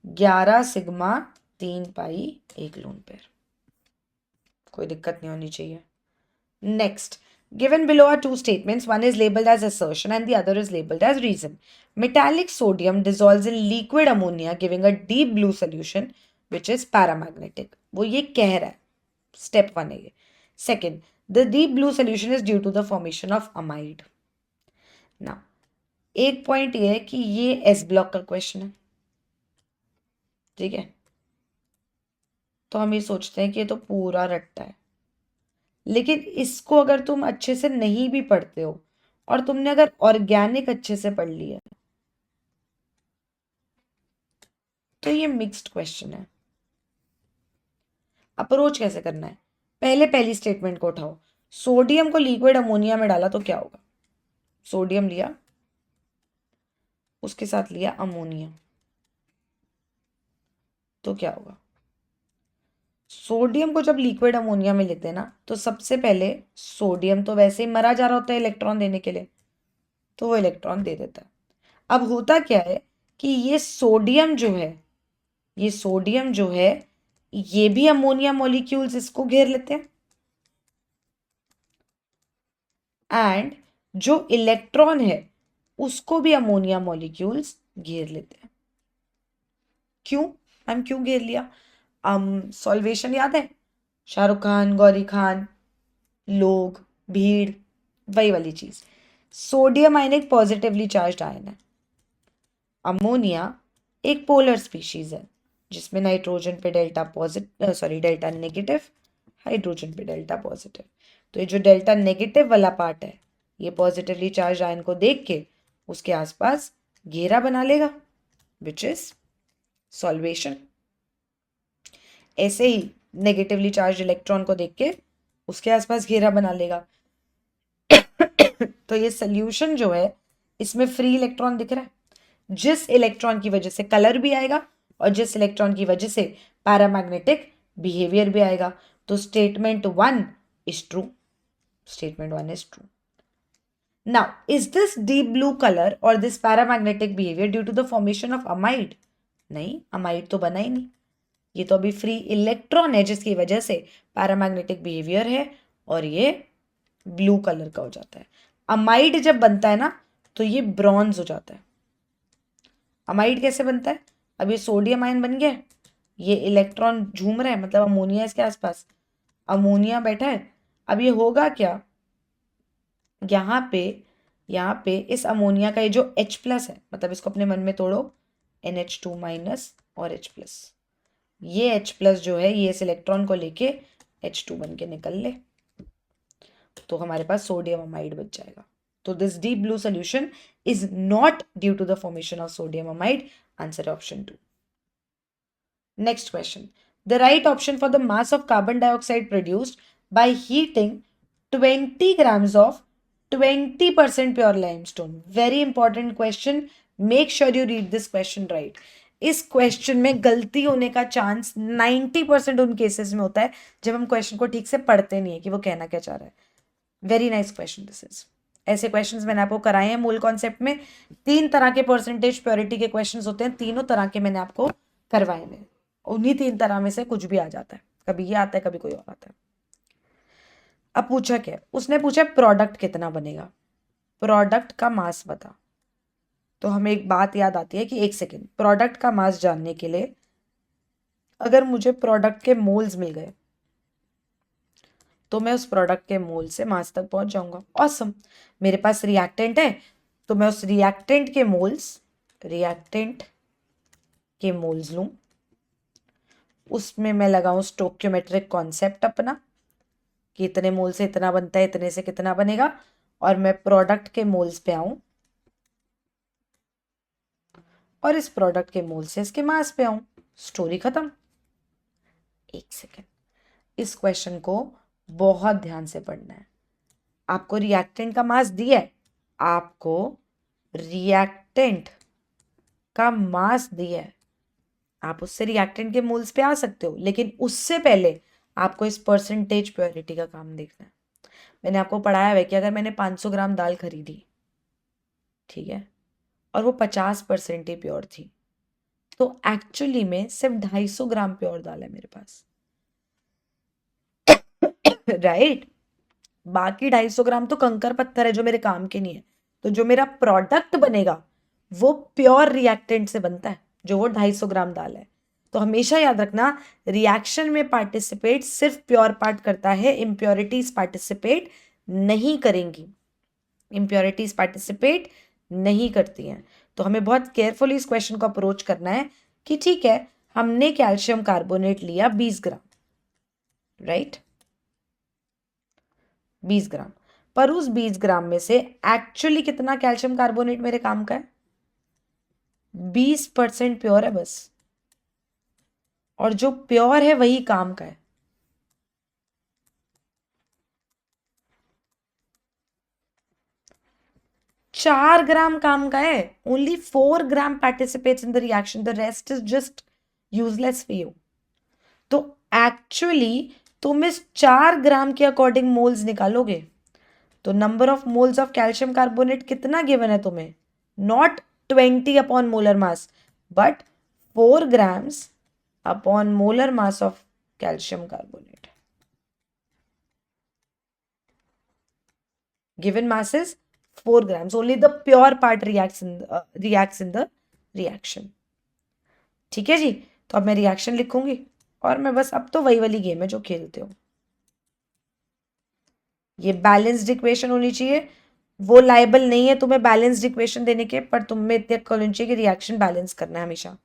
11 सिग्मा 3 पाई एक लोन पेयर। कोई दिक्कत नहीं होनी चाहिए। Next, Given below are two statements. One is labeled as assertion and the other is labeled as reason. Metallic sodium dissolves in liquid ammonia, giving a deep blue solution, which is paramagnetic. वो ये कह रहा है. Step 1 है ये. Second, the deep blue solution is due to the formation of amide. Now, एक point ये है कि ये एस ब्लॉक का क्वेश्चन है. ठीक है, तो हम ये सोचते हैं कि ये तो पूरा रट्टा है. लेकिन इसको अगर तुम अच्छे से नहीं भी पढ़ते हो और तुमने अगर ऑर्गेनिक अच्छे से पढ़ लिया तो ये मिक्स्ड क्वेश्चन है. अप्रोच कैसे करना है? पहली स्टेटमेंट को उठाओ. सोडियम को लिक्विड अमोनिया में डाला तो क्या होगा? सोडियम लिया, उसके साथ लिया अमोनिया, तो क्या होगा? सोडियम को जब लिक्विड अमोनिया में लेते हैं ना, तो सबसे पहले सोडियम तो वैसे ही मरा जा रहा होता है इलेक्ट्रॉन देने के लिए, तो वो इलेक्ट्रॉन दे देता है. अब होता क्या है कि ये सोडियम जो है ये भी अमोनिया मॉलिक्यूल्स इसको घेर लेते हैं, एंड जो इलेक्ट्रॉन है उसको भी अमोनिया मॉलिक्यूल्स घेर लेते हैं. क्यों घेर लिया? सॉल्वेशन याद है? शाहरुख खान, गौरी खान, लोग, भीड़, वही वाली चीज. सोडियम आयन एक पॉजिटिवली चार्ज्ड आयन है. अमोनिया एक पोलर स्पीशीज है जिसमें नाइट्रोजन पे डेल्टा नेगेटिव, हाइड्रोजन पे डेल्टा पॉजिटिव. तो ये जो डेल्टा नेगेटिव वाला पार्ट है ये पॉजिटिवली चार्ज आयन को देख के उसके आसपास घेरा बना लेगा, विच इज सॉल्वेशन. ऐसे ही नेगेटिवली चार्ज इलेक्ट्रॉन को देख के उसके आसपास घेरा बना लेगा. तो ये सोल्यूशन जो है इसमें फ्री इलेक्ट्रॉन दिख रहा है, जिस इलेक्ट्रॉन की वजह से कलर भी आएगा और जिस इलेक्ट्रॉन की वजह से पैरामैग्नेटिक बिहेवियर भी आएगा. तो statement 1 is true. Now, is this deep blue color or this paramagnetic behavior due to the formation of amide? नहीं, amide तो बना ही नहीं. ये तो अभी फ्री इलेक्ट्रॉन है जिसकी वजह से पैरामैग्नेटिक बिहेवियर है और ये ब्लू कलर का हो जाता है. अमाइड जब बनता है ना तो ये ब्रॉन्ज हो जाता है. अमाइड कैसे बनता है? अब ये सोडियम आयन बन गया, ये इलेक्ट्रॉन झूम रहा है, मतलब अमोनिया इसके आसपास, अमोनिया बैठा है. अब ये होगा क्या? यहाँ पे इस अमोनिया का ये जो H+ है, मतलब इसको अपने मन में तोड़ो, NH2- और H+. ये H+ जो है ये इस इलेक्ट्रॉन को लेके H2 बन के निकल ले, तो हमारे पास सोडियम अमाइड बच जाएगा. तो this deep blue solution is not due to the formation of sodium amide. Answer option 2. Next question. The right option for the mass of carbon dioxide produced by heating 20 grams of 20% pure limestone. Very important question. Make sure you read this question right. इस question में गलती होने का chance 90% उन cases में होता है जब हम क्वेश्चन को ठीक से पढ़ते नहीं है कि वो कहना क्या चाह रहा है. Very nice question this is. ऐसे क्वेश्चंस मैंने आपको कराए हैं मूल कॉन्सेप्ट में. 3 तरह के परसेंटेज प्योरिटी के क्वेश्चंस होते हैं, तीनों तरह के मैंने आपको करवाए हैं. उन्हीं 3 तरह में से कुछ भी आ जाता है, कभी ये आता है कभी कोई और आता है. अब पूछा क्या? उसने पूछा प्रोडक्ट कितना बनेगा, प्रोडक्ट का मास बता. तो हमें एक बात याद आती है कि एक सेकेंड, प्रोडक्ट का मास जानने के लिए अगर मुझे प्रोडक्ट के मोल्स मिल गए तो मैं उस प्रोडक्ट के मोल से मास तक पहुंच जाऊंगा. ऑसम. मेरे पास रिएक्टेंट है तो मैं उस रिएक्टेंट के मोल्स लूं, उसमें मैं लगाऊं स्टोक्योमेट्रिक कॉन्सेप्ट अपना कि इतने मोल से इतना बनता है, इतने से कितना बनेगा, और मैं प्रोडक्ट के मोल्स पे आऊं और इस प्रोडक्ट के मोल से इसके मास पे आऊं. स्टोरी खत्म. एक सेकेंड, इस क्वेश्चन को बहुत ध्यान से पढ़ना है. आपको रिएक्टेंट का मास दिया है, आपको रिएक्टेंट का मास दिया है, आप उससे रिएक्टेंट के मोल्स पे आ सकते हो, लेकिन उससे पहले आपको इस परसेंटेज प्योरिटी का काम देखना है. मैंने आपको पढ़ाया है कि अगर मैंने 500 ग्राम दाल खरीदी, ठीक है, और वो 50% ही प्योर थी, तो एक्चुअली में सिर्फ 250 ग्राम प्योर दाल है मेरे पास. राइट? बाकी 250 ग्राम तो कंकर पत्थर है जो मेरे काम के नहीं है। तो जो मेरा प्रोडक्ट बनेगा वो प्योर रिएक्टेंट से बनता है, जो वो 250 ग्राम दाल है। तो हमेशा याद रखना, रिएक्शन में पार्टिसिपेट सिर्फ प्योर पार्ट करता है, इम्प्योरिटीज पार्टिसिपेट नहीं करेंगी, इम्प्योरिटीज पार्टिसिपेट नहीं करती हैं। तो हमें बहुत केयरफुली इस क्वेश्चन को अप्रोच करना है कि ठीक है, हमने कैल्शियम कार्बोनेट लिया 20 ग्राम, राइट, 20 ग्राम, पर उस 20 ग्राम में से एक्चुअली कितना कैल्शियम कार्बोनेट मेरे काम का है? 20% प्योर है बस, और जो प्योर है वही काम का है। 4 ग्राम काम का है, only 4 gram participates in the reaction, the rest is just useless for you. तो एक्चुअली तुम इस 4 ग्राम के अकॉर्डिंग मोल्स निकालोगे, तो number of moles of calcium carbonate कितना गिवन है तुम्हें? Not 20 upon molar mass, but 4 grams upon molar mass of calcium carbonate. Given mass is 4 grams. Only the pure part reacts in the reaction. ठीक है जी। तो अब मैं reaction लिखूंगी, और मैं बस, अब तो वही वाली गेम है जो खेलते हो। ये बैलेंस्ड इक्वेशन होनी चाहिए, वो लाइबल नहीं है तुम्हें बैलेंस्ड इक्वेशन देने के, पर तुम्हें इतने अक्ल होनी चाहिए कि रिएक्शन बैलेंस करना है हमेशा।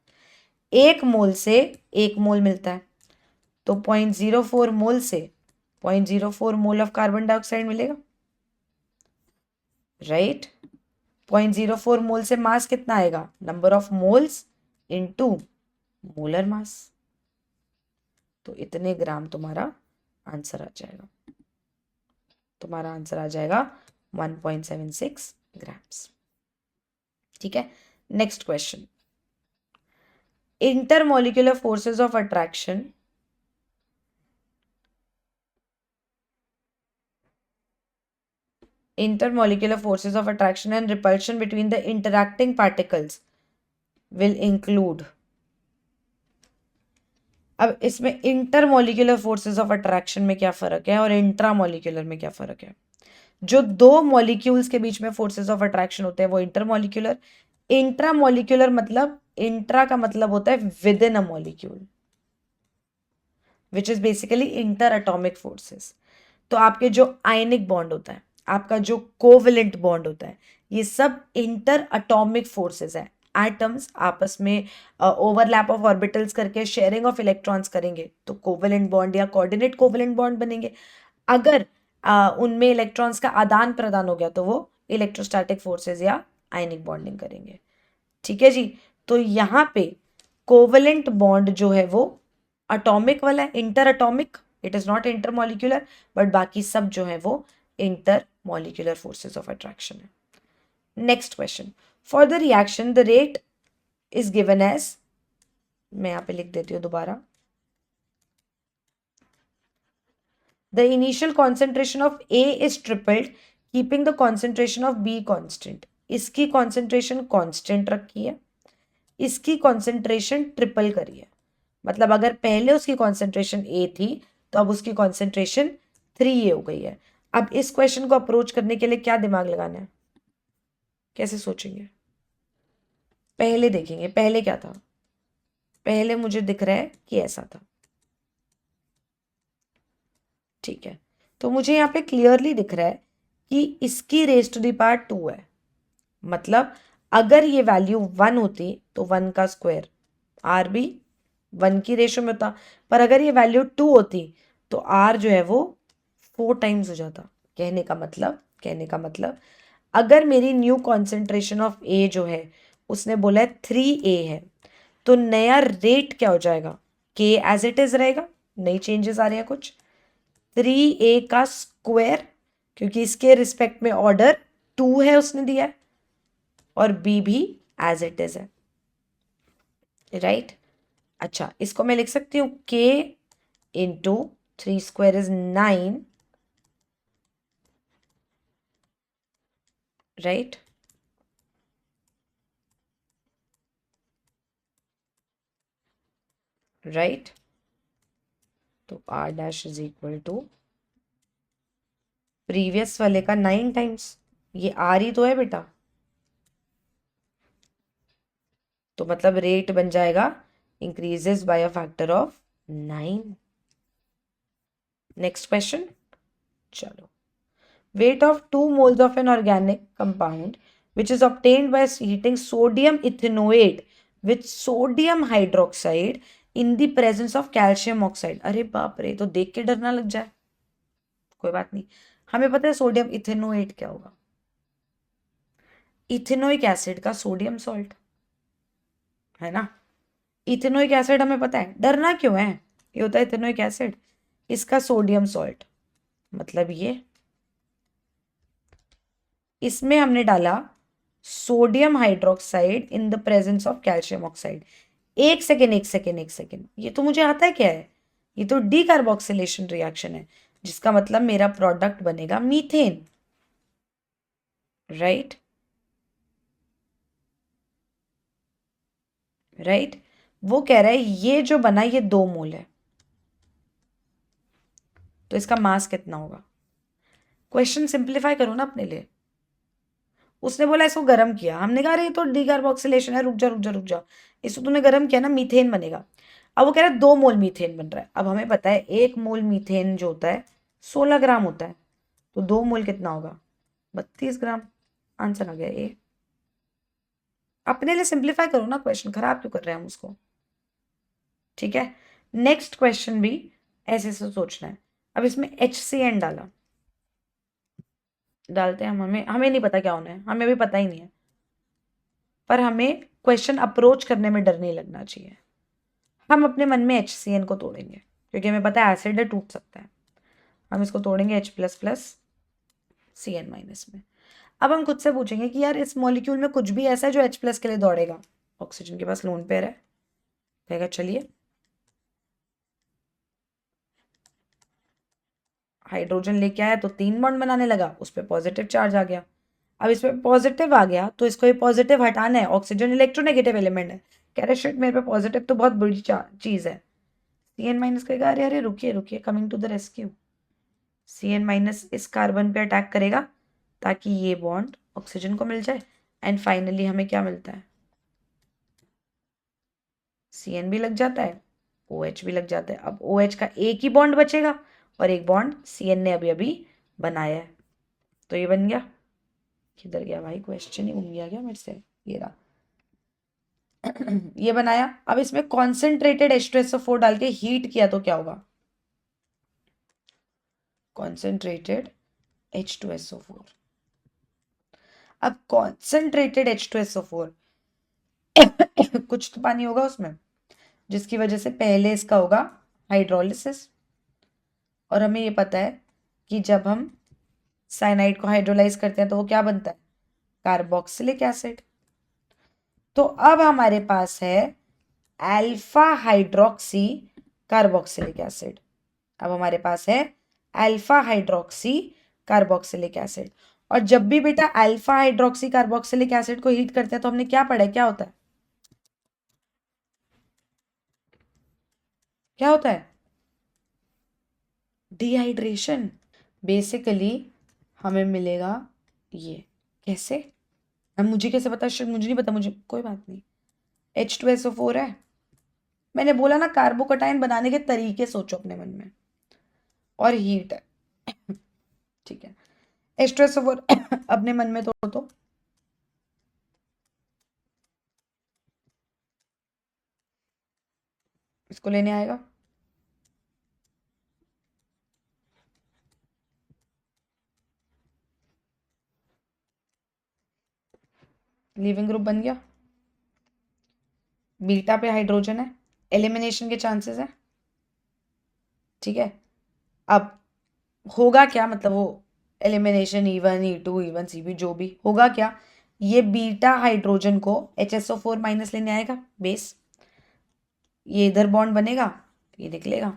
1 मोल से 1 मोल मिलता है, तो 0.04 मोल से 0.04 मोल ऑफ कार्बन डाइऑक्साइड मिलेगा, राइट। 0.04 मोल से मास कितना आएगा? Number of moles into molar mass. तो इतने ग्राम तुम्हारा आंसर आ जाएगा, तुम्हारा आंसर आ जाएगा 1.76 ग्राम्स। ठीक है, next question. Intermolecular forces of attraction intermolecular forces of attraction and repulsion between the interacting particles will include। अब इसमें इंटरमोलिकुलर फोर्सेस ऑफ अट्रैक्शन में क्या फर्क है और इंट्रामोलिकुलर में क्या फर्क है? जो दो मॉलिक्यूल्स के बीच में फोर्सेस ऑफ अट्रैक्शन होते हैं वो इंटरमोलिकुलर। इंट्रामोलिकुलर मतलब, इंट्रा का मतलब होता है with in a molecule, which is basically inter atomic forces. तो आपके जो आयनिक बॉन्ड होता है, आपका जो कोवेलेंट बॉन्ड होता है, ये सब इंटर एटॉमिक फोर्सेस है। एटम्स आपस में ओवरलैप ऑफ ऑर्बिटल्स करके शेयरिंग ऑफ इलेक्ट्रॉन्स करेंगे तो कोवेलेंट बॉन्ड या कोऑर्डिनेट कोवेलेंट बॉन्ड बनेंगे। अगर उनमें इलेक्ट्रॉन्स का आदान प्रदान हो गया तो वो इलेक्ट्रोस्टैटिक फोर्सेस या आयनिक बॉन्डिंग करेंगे। ठीक है जी। तो यहाँ पे कोवेलेंट बॉन्ड जो है वो अटोमिक वाला है, inter atomic, it is not inter molecular, but बाकी सब जो है वो inter molecular forces of attraction है। Next question, for the reaction the rate is given as, मैं यहाँ पे लिख देती हूँ दोबारा, the initial concentration of A is tripled keeping the concentration of B constant। इसकी concentration constant रखी है, इसकी concentration ट्रिपल करी है। मतलब अगर पहले उसकी concentration A थी तो अब उसकी concentration 3A हो गई है। अब इस क्वेश्चन को अप्रोच करने के लिए क्या दिमाग लगाना है, कैसे सोचेंगे? पहले देखेंगे, पहले क्या था। पहले मुझे दिख रहा है कि ऐसा था, ठीक है। तो मुझे यहाँ पे क्लियरली दिख रहा है कि इसकी रेज टू द पावर 2 है। मतलब अगर ये वैल्यू 1 होती तो 1 का स्क्वायर, आर भी 1 की रेशो में होता, पर अगर ये वैल्यू 2 होती तो आर जो है वो 4 टाइम्स हो जाता। कहने का मतलब अगर मेरी न्यू कॉन्सेंट्रेशन ऑफ ए जो है उसने बोला है 3A है, तो नया रेट क्या हो जाएगा? के एज इट इज रहेगा, नई चेंजेस आ रही है कुछ, 3A का स्क्वायर, क्योंकि इसके रिस्पेक्ट में ऑर्डर 2 है उसने दिया है, और बी भी एज इट इज है, राइट। अच्छा, इसको मैं लिख सकती हूँ के into 3 square is 9, right. Right, तो R dash is equal to previous वाले का 9 टाइम्स, ये आर ही तो है बेटा, तो मतलब रेट बन जाएगा increases by a factor of 9। Next question, चलो। Weight of 2 moles of an organic compound which is obtained by heating sodium ethanoate with sodium hydroxide in the presence of calcium oxide। अरे बाप रे, तो देख के डरना लग जाए। कोई बात नहीं, हमें पता है सोडियम इथेनोएट क्या होगा, इथेनोइक एसिड का सोडियम सॉल्ट, है ना। इथेनोइक एसिड हमें पता है, डरना क्यों है, ये होता है इथेनोइक एसिड, इसका सोडियम सॉल्ट, मतलब ये इसमें हमने डाला sodium hydroxide in the presence of calcium oxide. एक सेकेंड एक सेकेंड एक सेकेंड, ये तो मुझे आता है क्या है, ये तो डी कार्बोक्सिलेशन रिएक्शन है, जिसका मतलब मेरा प्रोडक्ट बनेगा मीथेन, राइट राइट। वो कह रहा है ये जो बना ये 2 मोल है, तो इसका मास कितना होगा। क्वेश्चन सिंप्लीफाई करो ना अपने लिए। उसने बोला इसको गर्म किया, हमने कहा अरे ये तो डीकार्बोक्सिलेशन है, रुक जा रुक जा रुक जा, इसको तूने गर्म किया ना, मीथेन बनेगा। अब वो कह रहा है 2 मोल मीथेन बन रहा है। अब हमें पता है 1 मोल मीथेन जो होता है 16 ग्राम होता है, तो 2 मोल कितना होगा, 32 ग्राम। आंसर आ गया ए। अपने लिए सिंप्लीफाई करो ना, क्वेश्चन खराब क्यों कर रहे हैं हम उसको, ठीक है। नेक्स्ट क्वेश्चन भी ऐसे से सोचना है। अब इसमें HCN डाला, डालते हैं हम, हमें हमें नहीं पता क्या होना है, हमें भी पता ही नहीं है, पर हमें क्वेश्चन अप्रोच करने में डर नहीं लगना चाहिए। हम अपने मन में HCN को तोड़ेंगे, क्योंकि हमें पता है एसिड है, टूट सकता है। हम इसको तोड़ेंगे H plus plus CN minus में। अब हम खुद से पूछेंगे कि यार इस मॉलिक्यूल में कुछ भी ऐसा है जो H प्लस के लिए दौड़ेगा। ऑक्सीजन के पास लोन पेयर है, कहेगा चलिए हाइड्रोजन लेके आया तो 3 बॉन्ड बनाने लगा, उस पर पॉजिटिव चार्ज आ गया। अब इसमें पॉजिटिव आ गया तो इसको ये पॉजिटिव हटाना है, ऑक्सीजन इलेक्ट्रोनेगेटिव एलिमेंट है, कह रहे शिट मेरे पे पॉजिटिव तो बहुत बड़ी चीज है। CN माइनस कहेगा अरे अरे रुकिए रुकिए, coming to the rescue. CN minus इस कार्बन पे अटैक करेगा ताकि ये बॉन्ड ऑक्सीजन को मिल जाए, एंड फाइनली हमें क्या मिलता है, CN भी लग जाता है, OH भी लग जाता है। अब OH का एक ही बॉन्ड बचेगा और एक बॉन्ड CN ने अभी अभी बनाया है, तो ये बन गया। किधर गया भाई, क्वेश्चन ही घूम गया क्या मेरे से, ये रहा। ये बनाया। अब इसमें कॉन्सेंट्रेटेड H2SO4 डाल के हीट किया तो क्या होगा, कॉन्सेंट्रेटेड H2SO4। अब कॉन्सेंट्रेटेड H2SO4 कुछ तो पानी होगा उसमें, जिसकी वजह से पहले इसका होगा हाइड्रोलिसिस, और हमें ये पता है कि जब हम साइनाइड को हाइड्रोलाइज करते हैं तो वो क्या बनता है, कार्बोक्सिलिक एसिड। तो अब हमारे पास है अल्फा हाइड्रोक्सी कार्बोक्सिलिक एसिड। अब हमारे पास है अल्फा हाइड्रोक्सी कार्बोक्सिलिक एसिड। और जब भी बेटा अल्फा हाइड्रोक्सी कार्बोक्सिलिक एसिड को हीट करते हैं तो हमने क्या पढ़ा है, क्या होता है, क्या होता है, डिहाइड्रेशन। बेसिकली हमें मिलेगा ये, कैसे, अब मुझे कैसे पता, शायद मुझे नहीं पता, मुझे कोई बात नहीं। H2SO4 है, मैंने बोला ना कार्बोकटाइन बनाने के तरीके सोचो अपने मन में, और हीट है, ठीक है। H2SO4 अपने मन में तो इसको लेने आएगा, लीविंग ग्रुप बन गया, बीटा पे हाइड्रोजन है, एलिमिनेशन के चांसेस है, ठीक है। अब होगा क्या, मतलब वो elimination E1 E2 E1 CP जो भी होगा क्या, ये बीटा हाइड्रोजन को HSO4 माइनस लेने आएगा बेस, ये इधर बॉन्ड बनेगा, ये निकलेगा,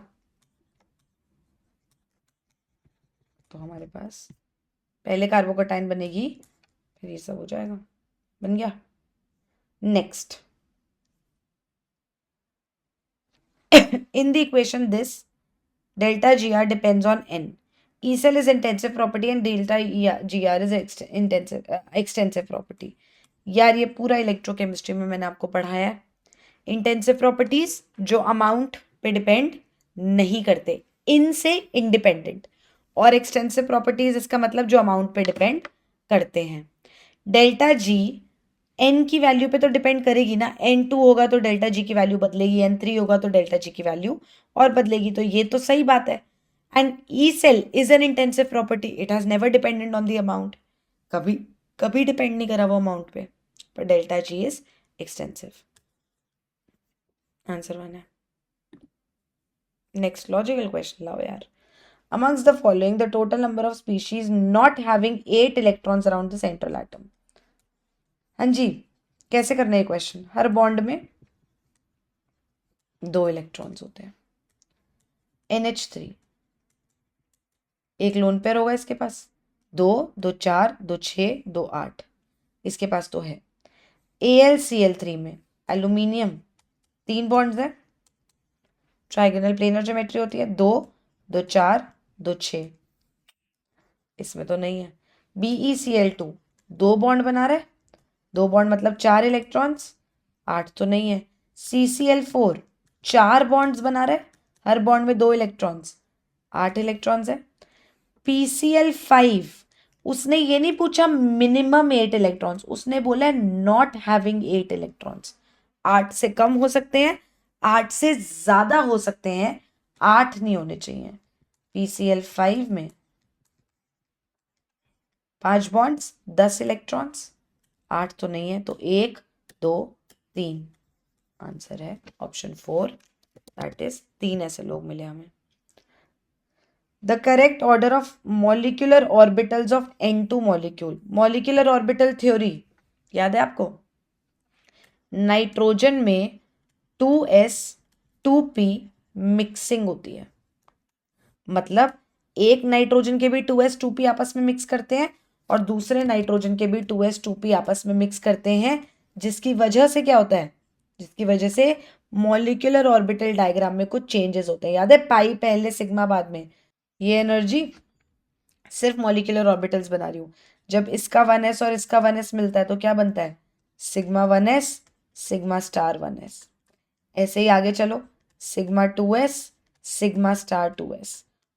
तो हमारे पास पहले कार्बोकटाइन बनेगी फिर ये सब हो जाएगा, बन गया। Next, in the equation this delta gr depends on n, E cell is intensive property and delta G R is extensive property. यार ये पूरा इलेक्ट्रोकेमिस्ट्री में मैंने आपको पढ़ाया है। इंटेंसिव प्रॉपर्टीज जो अमाउंट पे डिपेंड नहीं करते, इनसे इंडिपेंडेंट, और एक्सटेंसिव प्रॉपर्टीज इसका मतलब जो अमाउंट पे डिपेंड करते हैं। डेल्टा जी एन की वैल्यू पे तो डिपेंड करेगी ना, N2 होगा तो डेल्टा जी की वैल्यू बदलेगी, N3 होगा तो डेल्टा जी की वैल्यू और बदलेगी, तो ये तो सही बात है। And E cell is an intensive property, it has never dependent on the amount, कभी कभी डिपेंड नहीं करा वो अमाउंट पे, पर delta G is extensive. Answer 1 है। नेक्स्ट लॉजिकल क्वेश्चन लाओ यार। Amongst the following, the total number of species not having 8 electrons around the central atom. हाँ जी, कैसे करना है क्वेश्चन? हर बॉन्ड में 2 इलेक्ट्रॉन्स होते हैं। NH3 एक लोन पेयर होगा इसके पास, 2 2 4 2 6 2 8, इसके पास तो है। AlCl3 में एल्यूमिनियम 3 बॉन्ड्स है, ट्राइगोनल प्लेनर ज्योमेट्री होती है, 2 2 4 2 6, इसमें तो नहीं है। BeCl2 2 बॉन्ड बना रहा है, 2 बॉन्ड मतलब 4 इलेक्ट्रॉन्स, 8 तो नहीं है। CCl4 4 बॉन्ड्स बना रहा है, हर बॉन्ड में 2 इलेक्ट्रॉन्स, 8 इलेक्ट्रॉन्स है। PCl5 उसने ये नहीं पूछा मिनिमम 8 इलेक्ट्रॉन्स, उसने बोला नॉट हैविंग 8 इलेक्ट्रॉन्स। 8 से कम हो सकते हैं, 8 से ज्यादा हो सकते हैं, 8 नहीं होने चाहिए। PCl5 में 5 बॉन्ड्स 10 इलेक्ट्रॉन्स, 8 तो नहीं है, तो 1 2 3, आंसर है ऑप्शन 4, दैट इज 3 ऐसे लोग मिले हमें। The correct order of molecular orbitals of N2 molecule. Molecular orbital theory याद है आपको? नाइट्रोजन में 2s 2p मिक्सिंग होती है, मतलब एक नाइट्रोजन के भी 2s 2p आपस में मिक्स करते हैं और दूसरे नाइट्रोजन के भी 2s 2p आपस में मिक्स करते हैं, जिसकी वजह से क्या होता है? जिसकी वजह से मॉलिक्यूलर ऑर्बिटल डायग्राम में कुछ चेंजेस होते हैं। याद है, पाई पहले सिग्मा बाद में। ये एनर्जी सिर्फ मॉलिक्यूलर ऑर्बिटल्स बना रही हूँ। जब इसका 1s और इसका 1s मिलता है तो क्या बनता है? Sigma 1s sigma star 1s। ऐसे ही आगे चलो, sigma 2s sigma star 2s,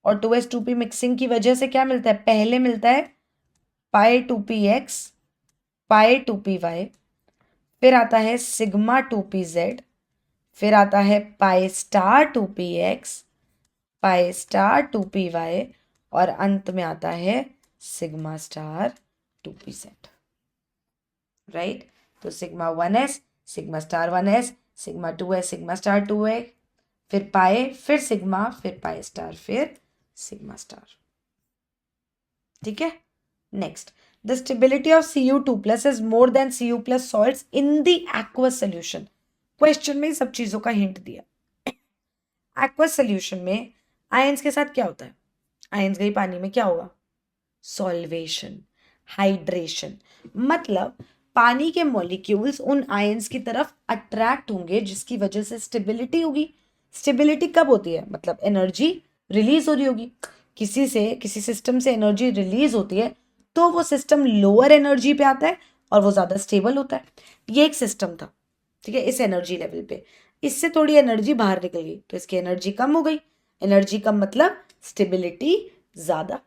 और 2s 2p मिक्सिंग की वजह से क्या मिलता है? पहले मिलता है पाई 2px पाई 2py, फिर आता है सिग्मा 2pz, फिर आता है pi star 2px pi star 2py, और अंत में आता है सिग्मा स्टार 2pz। राइट? तो sigma 1s sigma star 1s sigma 2s sigma star 2s, फिर पाई, फिर सिग्मा, फिर पाई स्टार, फिर सिग्मा स्टार। ठीक है? Next, the stability of Cu2 plus is more than Cu plus salts in the aqueous solution. Question में सब चीजों का हिंट दिया। एक्वस सोल्यूशन में आयंस के साथ क्या होता है? आयंस गई पानी में, क्या होगा? सॉल्वेशन, हाइड्रेशन, मतलब पानी के मॉलिक्यूल्स उन आयंस की तरफ अट्रैक्ट होंगे, जिसकी वजह से स्टेबिलिटी होगी। स्टेबिलिटी कब होती है? मतलब एनर्जी रिलीज हो रही होगी, किसी सिस्टम से एनर्जी रिलीज होती है तो वो सिस्टम लोअर एनर्जी पे आता है और वो ज्यादा स्टेबल होता है। ये एक सिस्टम था, ठीक है, इस एनर्जी लेवल पे। इससे थोड़ी एनर्जी बाहर निकल गई तो इसकी एनर्जी कम हो गई। एनर्जी कम मतलब स्टेबिलिटी ज्यादा।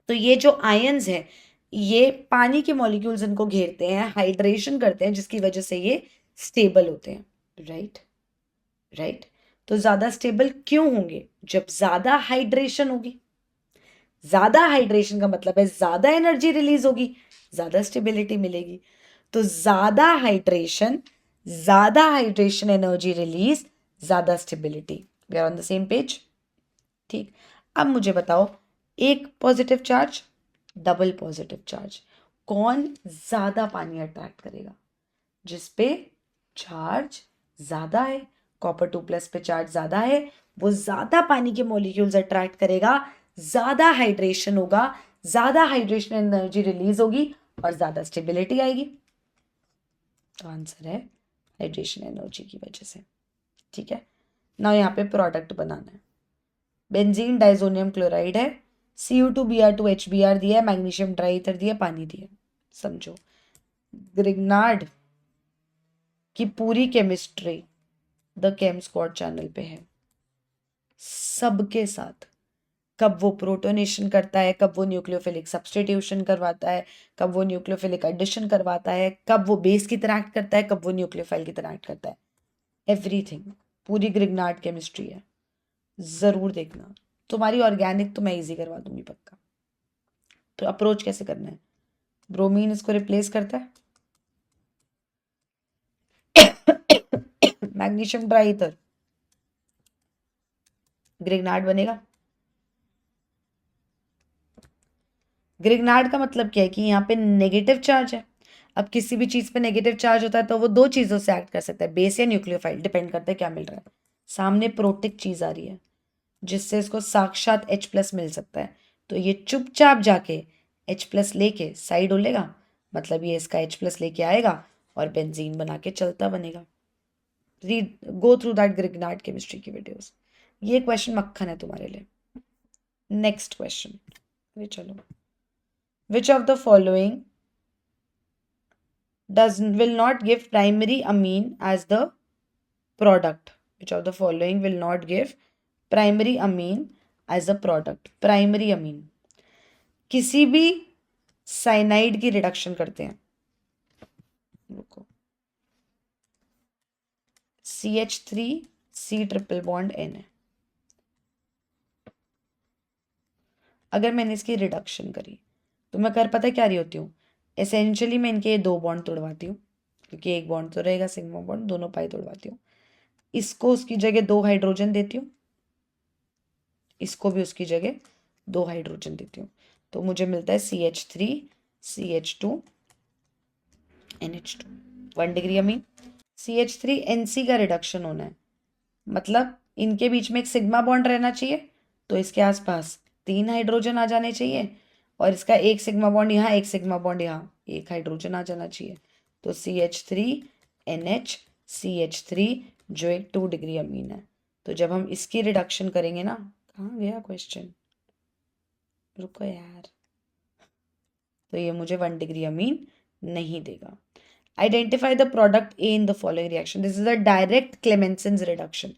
तो ये जो आयंस है, ये पानी के मॉलिक्यूल्स इनको घेरते हैं, हाइड्रेशन करते हैं, जिसकी वजह से ये स्टेबल होते हैं। राइट? राइट? तो ज्यादा स्टेबल क्यों होंगे? जब ज्यादा हाइड्रेशन होगी। ज्यादा हाइड्रेशन का मतलब है ज्यादा एनर्जी रिलीज होगी, ज्यादा स्टेबिलिटी मिलेगी। तो ज्यादा हाइड्रेशन एनर्जी रिलीज, ज्यादा stability. We are on the same page? ठीक। अब मुझे बताओ, एक positive charge, double positive charge, कौन ज्यादा पानी अट्रैक्ट करेगा? जिसपे चार्ज ज्यादा है, कॉपर 2+ पे चार्ज ज्यादा है, वो ज्यादा पानी के मॉलिक्यूल्स अट्रैक्ट करेगा, ज्यादा हाइड्रेशन होगा, ज्यादा हाइड्रेशन एनर्जी रिलीज होगी और ज्यादा स्टेबिलिटी आएगी। तो आंसर है हाइड्रेशन एनर्जी की वजह से। ठीक है ना? यहाँ पे प्रोडक्ट बनाना है। बेंजीन डाइजोनियम क्लोराइड है, Cu2Br2HBr दिया है, मैग्नीशियम ट्राईथर दिया, पानी दिया। समझो, ग्रिग्नार्ड की पूरी chemistry the came squad channel पे है, सबके साथ। कब वो प्रोटोनेशन करता है, कब वो न्यूक्लियोफिलिक सब्स्टिट्यूशन करवाता है, कब वो न्यूक्लियोफिलिक एडिशन करवाता है, कब वो बेस की तरह एक्ट करता है, कब वो न्यूक्लियोफाइल की तरह एक्ट करता है, एवरीथिंग। पूरी ग्रिग्नार्ड केमिस्ट्री है, जरूर देखना। तुम्हारी ऑर्गेनिक तो मैं इजी करवा दूंगी पक्का। तो अप्रोच कैसे करना है, ब्रोमीन इसको रिप्लेस करता है, मैग्नीशियम ट्राईथर, ग्रिग्नार्ड बनेगा। ग्रिग्नार्ड का मतलब क्या है कि यहाँ पे नेगेटिव चार्ज है। अब किसी भी चीज पे नेगेटिव चार्ज होता है तो वो दो चीजों से एक्ट कर सकता है, बेस या न्यूक्लियोफाइल, डिपेंड करता है क्या मिल रहा है। सामने प्रोटिक चीज आ रही है जिससे इसको साक्षात H+ मिल सकता है, तो ये चुपचाप जाके H+ लेके साइड हो लेगा, मतलब ये इसका H+ लेके आएगा और बेंजीन बना के चलता बनेगा। Read, go through that Grignard chemistry की वीडियोस। ये क्वेश्चन मक्खन है तुम्हारे लिए। नेक्स्ट क्वेश्चन, चलो, which of the following will not give primary amine as the product? Which of the following will not give primary amine as a product? Primary amine किसी भी cyanide की reduction करते हैं, रुको, CH3C ट्रिपल बॉन्ड N है। अगर मैंने इसकी रिडक्शन करी तो मैं कर पता क्या रही होती हूँ, एसेंशियली मैं इनके दो बॉन्ड तोड़वाती हूँ, क्योंकि एक बॉन्ड तो रहेगा सिग्मा बॉन्ड, दोनों पाई तोड़वाती हूँ। इसको उसकी जगह दो हाइड्रोजन देती हूँ, इसको भी उसकी जगह दो हाइड्रोजन देती हूँ, तो मुझे मिलता है CH3CH2NH2, 1 डिग्री अमीन। CH3NC का रिडक्शन होना है, मतलब इनके बीच में एक सिग्मा बॉन्ड रहना चाहिए, तो इसके आसपास 3 हाइड्रोजन आ जाने चाहिए, और इसका एक सिग्मा बॉन्ड यहाँ, एक सिग्मा बॉन्ड यहाँ, एक हाइड्रोजन आ जाना चाहिए, तो CH3NH CH3, जो एक 2 डिग्री अमीन है। तो जब हम इसकी रिडक्शन करेंगे ना, कहाँ गया क्वेश्चन, रुको यार, तो ये मुझे 1 डिग्री अमीन नहीं देगा। Identify the product A in the following reaction, this is a direct Clemmensen's reduction.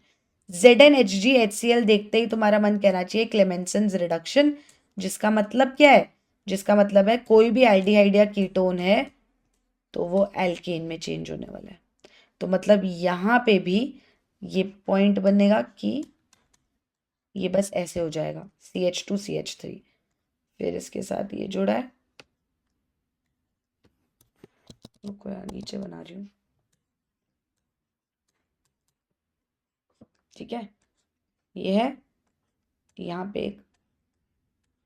ZnHgHCl देखते ही तुम्हारा मन कहना चाहिए क्लेमेंसन्स रिडक्शन, जिसका मतलब क्या है, जिसका मतलब है कोई भी एल्डिहाइड या कीटोन है तो वो एल्केन में चेंज होने वाला है। तो मतलब यहाँ पे भी ये पॉइंट बनेगा कि ये बस ऐसे हो जाएगा, CH2CH3, फिर इसके साथ ये जुड़ा है, रुको यार नीचे बना रही हूँ, ठीक है। ये है, यहाँ पे एक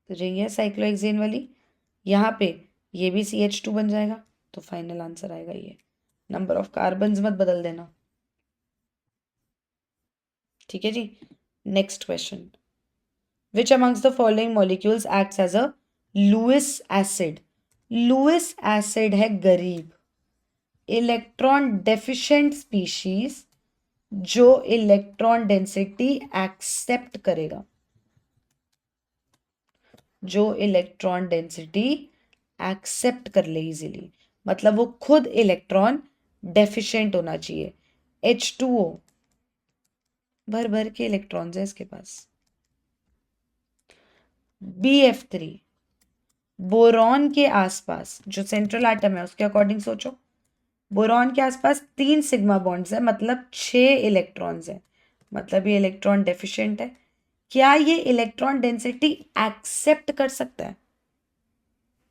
रिंग है साइक्लोहेक्सेन वाली, यहाँ पे ये भी CH2 बन जाएगा, तो फाइनल आंसर आएगा ये। नंबर ऑफ कार्बन्स मत बदल देना, ठीक है जी। Next question, which amongst the following molecules acts as a Lewis acid? Lewis acid है गरीब, इलेक्ट्रॉन डेफिशिएंट स्पीशीज जो इलेक्ट्रॉन डेंसिटी एक्सेप्ट करेगा, जो इलेक्ट्रॉन डेंसिटी एक्सेप्ट कर ले इजीली, मतलब वो खुद इलेक्ट्रॉन डेफिशिएंट होना चाहिए। H2O भर भर के इलेक्ट्रॉन्स है इसके पास। BF3 बोरॉन के आसपास जो सेंट्रल एटम है उसके अकॉर्डिंग सोचो, बोरॉन के आसपास 3 सिग्मा बॉन्ड्स है, मतलब 6 इलेक्ट्रॉन्स है, मतलब ये इलेक्ट्रॉन डेफिशिएंट है। क्या ये इलेक्ट्रॉन डेंसिटी एक्सेप्ट कर सकता है?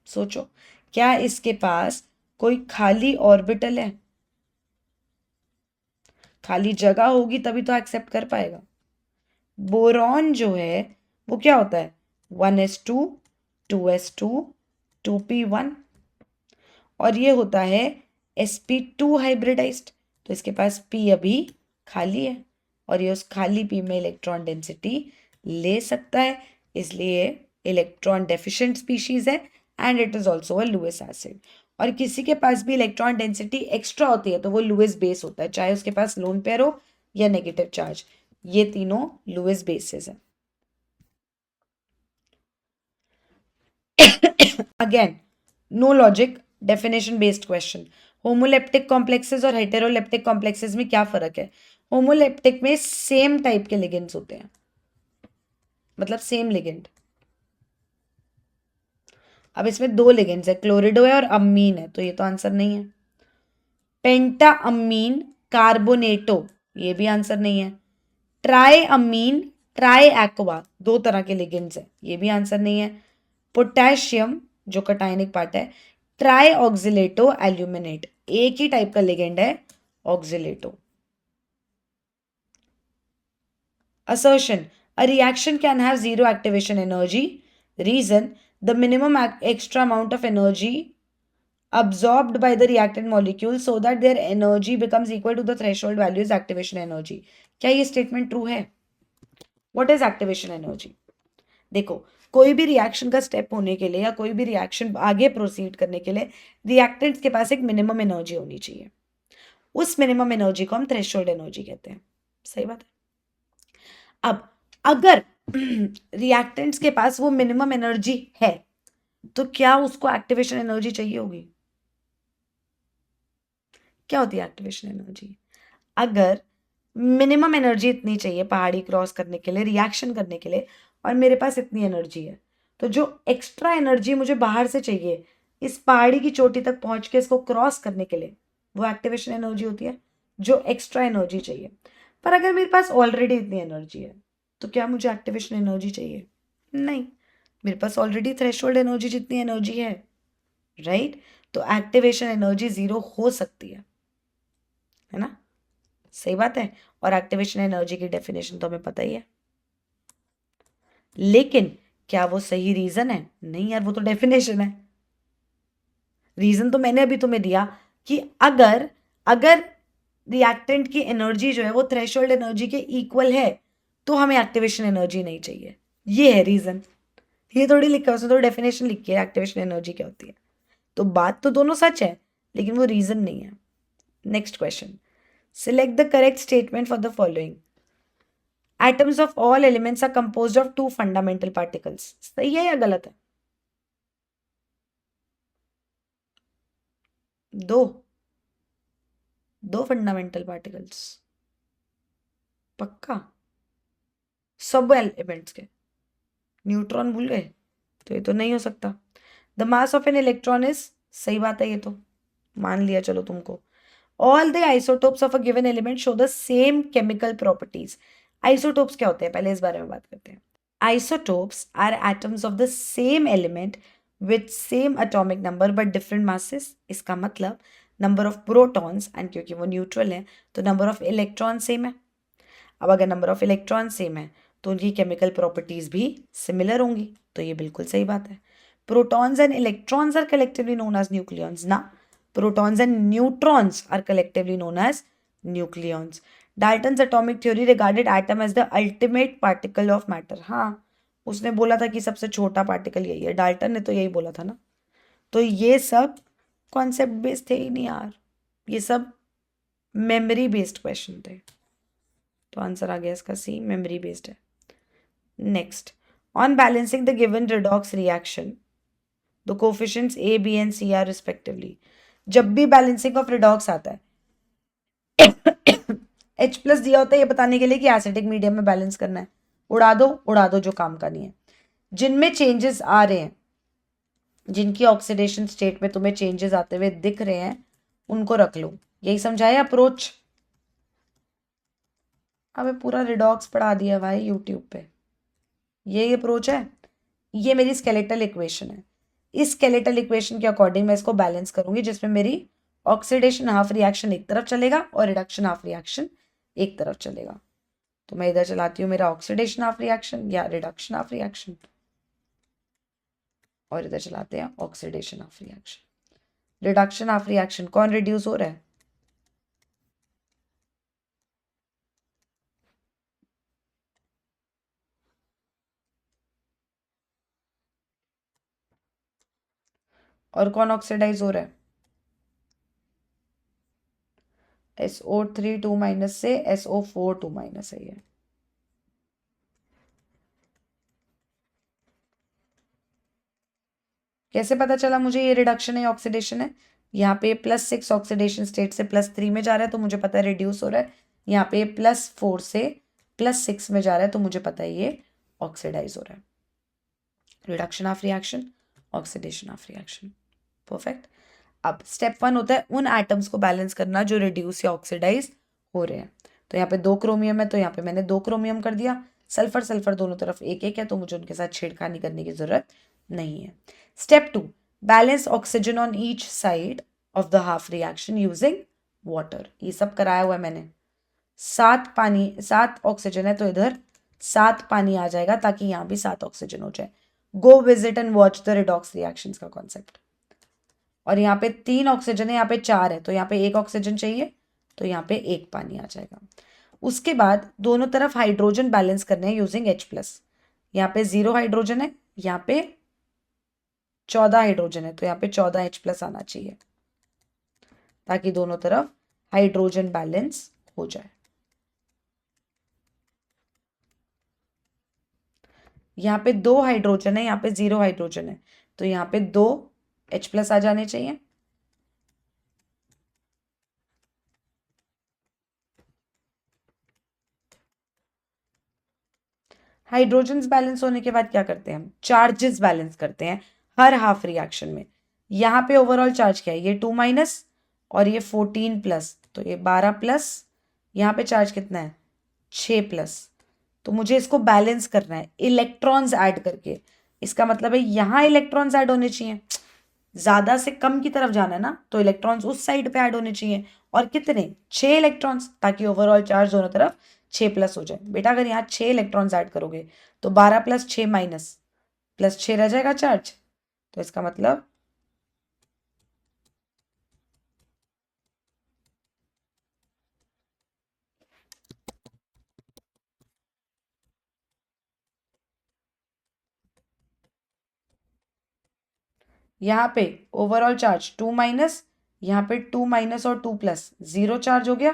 सोचो, क्या इसके पास कोई खाली ऑर्बिटल है? खाली जगह होगी तभी तो एक्सेप्ट कर पाएगा। बोरॉन जो है वो क्या होता है, 1s2 2s2 2p1, और ये होता है sp2 हाइब्रिडाइज्ड, तो इसके पास p अभी खाली है और ये उस खाली p में इलेक्ट्रॉन डेंसिटी ले सकता है, इसलिए इलेक्ट्रॉन डेफिशिएंट स्पीशीज है and it is also a Lewis acid. और किसी के पास भी इलेक्ट्रॉन डेंसिटी एक्स्ट्रा होती है तो वो लुइस बेस होता है, चाहे उसके पास लोन पेयर हो या नेगेटिव चार्ज, ये तीनों लुइस बेसेस है। Again no logic, definition based question. Homoleptic complexes और हेटेरोलेप्टिक कॉम्प्लेक्सेस में क्या फर्क है? होमोलेप्टिक में सेम टाइप के लिगेंड्स होते हैं, मतलब सेम लिगेंड। अब इसमें दो लिगेंड्स है, क्लोरिडो है और अमीन है, तो ये तो आंसर नहीं है। पेंटा अमीन कार्बोनेटो, ये भी आंसर नहीं है। ट्राई अमीन ट्राई एक्वा, दो तरह के लिगेंड्स है, ये भी आंसर नहीं है। पोटेशियम जो कटायनिक पार्ट है, ट्राई ऑक्सिलेटो एल्यूमिनेट, एक ही टाइप का लिगेंड है ऑक्सिलेटो। Assertion: a reaction can have zero activation energy. Reason: the minimum extra amount of energy absorbed by the reactant molecule so that their energy becomes equal to the threshold value is activation energy. क्या ये statement true है? What is activation energy? देखो, कोई भी reaction का step होने के लिए या कोई भी रिएक्शन आगे प्रोसीड करने के लिए रिएक्टेंट्स के पास एक मिनिमम एनर्जी होनी चाहिए। उस मिनिमम एनर्जी को हम थ्रेशोल्ड एनर्जी कहते हैं। सही बात है। अब अगर रिएक्टेंट्स के पास वो मिनिमम एनर्जी है तो क्या उसको एक्टिवेशन एनर्जी चाहिए होगी? क्या होती है एक्टिवेशन एनर्जी? अगर मिनिमम एनर्जी इतनी चाहिए पहाड़ी क्रॉस करने के लिए, रिएक्शन करने के लिए, और मेरे पास इतनी एनर्जी है, तो जो एक्स्ट्रा एनर्जी मुझे बाहर से चाहिए इस पहाड़ी की चोटी तक पहुंच के इसको क्रॉस करने के लिए, वो एक्टिवेशन एनर्जी होती है, जो एक्स्ट्रा एनर्जी चाहिए। पर अगर मेरे पास ऑलरेडी इतनी एनर्जी है तो क्या मुझे एक्टिवेशन एनर्जी चाहिए? नहीं, मेरे पास ऑलरेडी थ्रेशोल्ड एनर्जी जितनी एनर्जी है, राइट? तो एक्टिवेशन एनर्जी जीरो हो सकती है ना? सही बात है। और एक्टिवेशन एनर्जी की डेफिनेशन तो हमें पता ही है, लेकिन क्या वो सही रीजन है? नहीं यार, वो तो डेफिनेशन है। रीजन तो मैंने अभी तुम्हें दिया कि अगर अगर रिएक्टेंट की एनर्जी जो है वो थ्रेशोल्ड एनर्जी के इक्वल है तो हमें एक्टिवेशन एनर्जी नहीं चाहिए। ये है रीजन। ये थोड़ी लिखा है उसमें, तो डेफिनेशन लिखी है एक्टिवेशन एनर्जी क्या होती है। तो बात तो दोनों सच है, लेकिन वो रीजन नहीं है। Next question, select the correct statement for the following. Atoms of all elements are composed of two fundamental particles. सही है या गलत है? दो दो फंडामेंटल पार्टिकल्स, पक्का? सब एलिमेंट्स के? न्यूट्रॉन भूल गए? तो ये तो नहीं हो सकता। The mass of an electron is, सही बात है, ये तो मान लिया चलो तुमको। All the isotopes of a given element show the same chemical properties. Isotopes क्या होते हैं, पहले इस बारे में बात करते हैं। Isotopes are atoms of the same element with same atomic number but different masses. इसका मतलब नंबर ऑफ प्रोटॉन्स, एंड क्योंकि वो न्यूट्रल है तो नंबर ऑफ इलेक्ट्रॉन सेम है। अब अगर नंबर ऑफ इलेक्ट्रॉन सेम है तो उनकी केमिकल प्रॉपर्टीज भी सिमिलर होंगी, तो ये बिल्कुल सही बात है। Protons and electrons are collectively known as nucleons ना, protons and neutrons are collectively known as nucleons. Dalton's atomic theory regarded atom as the ultimate particle of matter. हाँ, उसने बोला था कि सबसे छोटा पार्टिकल यही है, डाल्टन ने तो यही बोला था ना। तो ये सब कॉन्सेप्ट बेस्ड थे ही नहीं यार, ये सब मेमोरी बेस्ड क्वेश्चन थे। तो आंसर आ गया इसका सी, मेमोरी बेस्ड है। Next, on balancing the given redox reaction the coefficients A B and C are respectively. जब भी बैलेंसिंग ऑफ रिडॉक्स आता है H प्लस दिया होता है ये बताने के लिए कि एसिडिक मीडियम में बैलेंस करना है। उड़ा दो जो काम का नहीं है। जिनमें चेंजेस आ रहे हैं, जिनकी ऑक्सीडेशन स्टेट में तुम्हें चेंजेस आते हुए दिख रहे हैं, उनको रख लो। यही समझाया अप्रोच। अबे पूरा रिडॉक्स पढ़ा दिया भाई यूट्यूब पे। यही अप्रोच है। ये मेरी स्केलेटल इक्वेशन है। इस स्केलेटल इक्वेशन के अकॉर्डिंग मैं इसको बैलेंस करूंगी, जिसमें मेरी ऑक्सीडेशन हाफ रिएक्शन एक तरफ चलेगा और रिडक्शन हाफ रिएक्शन एक तरफ चलेगा। तो मैं इधर चलाती हूँ मेरा ऑक्सीडेशन हाफ रिएक्शन या रिडक्शन हाफ रिएक्शन, और इधर चलाते हैं oxidation half reaction. Reduction half reaction कौन रिड्यूस हो रहा है? और कौन ऑक्सीडाइज हो रहा है? SO3 2- से SO4 2- है ये। कैसे पता चला मुझे ये रिडक्शन है ऑक्सीडेशन है? यहाँ पे +6 ऑक्सीडेशन स्टेट से +3 में जा रहा है तो मुझे पता है रिड्यूस हो रहा है। यहाँ पे +4 से +6 में जा रहा है तो मुझे पता है ये ऑक्सीडाइज हो रहा है। Reduction of reaction, oxidation of reaction. Perfect. अब स्टेप 1 होता है उन एटम्स को बैलेंस करना जो रिड्यूस या ऑक्सीडाइज हो रहे हैं। तो यहाँ पे 2 क्रोमियम है तो यहाँ पे मैंने 2 क्रोमियम कर दिया। सल्फर सल्फर दोनों तरफ एक एक है तो मुझे उनके साथ छेड़खानी करने की जरूरत नहीं है। Step 2, balance oxygen on each side of the half reaction using water. ये सब कराया हुआ है मैंने। 7 ऑक्सीजन है तो इधर 7 पानी आ जाएगा ताकि यहाँ भी 7 ऑक्सीजन हो जाए। Go visit and watch the redox reactions का कॉन्सेप्ट। और यहाँ पे 3 ऑक्सीजन है, यहाँ पे 4 है तो यहाँ पे 1 ऑक्सीजन चाहिए तो यहाँ पे 1 पानी आ जाएगा। उसके बाद दोनों तरफ हाइड्रोजन बैलेंस करने हैं यूजिंग H+। यहाँ पे 0 हाइड्रोजन है, यहाँ पे 14 हाइड्रोजन है तो यहाँ पे 14 H+ आना चाहिए ताकि दोनों तरफ हाइड्रोजन बैलेंस हो जाए। यहाँ पे 2 हाइड्रोजन है, यहाँ पे 0 हाइड्रोजन है तो यहाँ पे 2 H+ आ जाने चाहिए। हाइड्रोजन्स बैलेंस होने के बाद क्या करते हैं हम? चार्जेस बैलेंस करते हैं हर हाफ रिएक्शन में। यहाँ पे ओवरऑल चार्ज क्या है? ये 2- और ये 14+, तो ये 12+। यहाँ पे चार्ज कितना है? 6+। तो मुझे इसको बैलेंस करना है इलेक्ट्रॉन्स ऐड करके। इसका मतलब है यहाँ इलेक्ट्रॉन्स ऐड होने चाहिए, ज्यादा से कम की तरफ जाना है ना, तो इलेक्ट्रॉन्स उस साइड पे ऐड होने चाहिए। और कितने? 6 इलेक्ट्रॉन्स, ताकि ओवरऑल चार्ज दोनों तरफ 6+ हो जाए। बेटा अगर यहाँ 6 इलेक्ट्रॉन्स ऐड करोगे तो 12+6 +6 रह जाएगा चार्ज। तो इसका मतलब यहाँ पे ओवरऑल चार्ज 2-, यहाँ पे 2- और 2+, 0 चार्ज हो गया।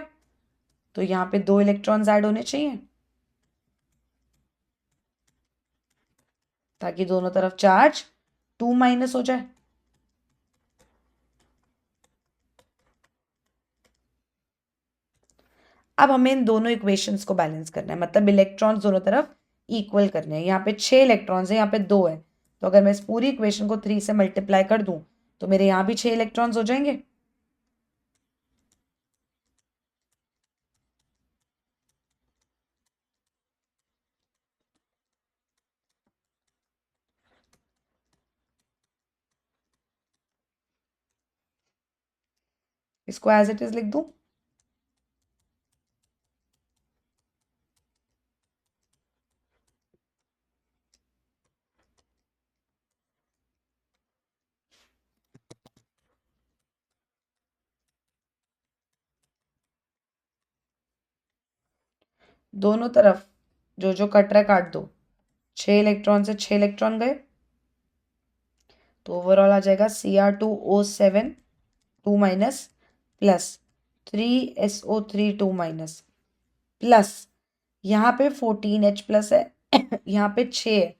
तो यहाँ पे 2 इलेक्ट्रॉन्स ऐड होने चाहिए ताकि दोनों तरफ चार्ज 2- हो जाए। अब हमें इन दोनों इक्वेशंस को बैलेंस करना है, मतलब इलेक्ट्रॉन्स दोनों तरफ इक्वल करने हैं। यहाँ पे 6 इलेक्ट्रॉन्स है, यहाँ पे 2 है तो अगर मैं इस पूरी इक्वेशन को 3 से मल्टीप्लाई कर दूं तो मेरे यहाँ भी 6 इलेक्ट्रॉन्स हो जाएंगे। इसको एज इट इज लिख दूं। दोनों तरफ जो जो कट रहा है काट दो। 6 इलेक्ट्रॉन से 6 इलेक्ट्रॉन गए तो ओवरऑल आ जाएगा Cr2O7 2- प्लस 3SO3 2- प्लस यहाँ पे 14H+ है यहाँ पे 6 है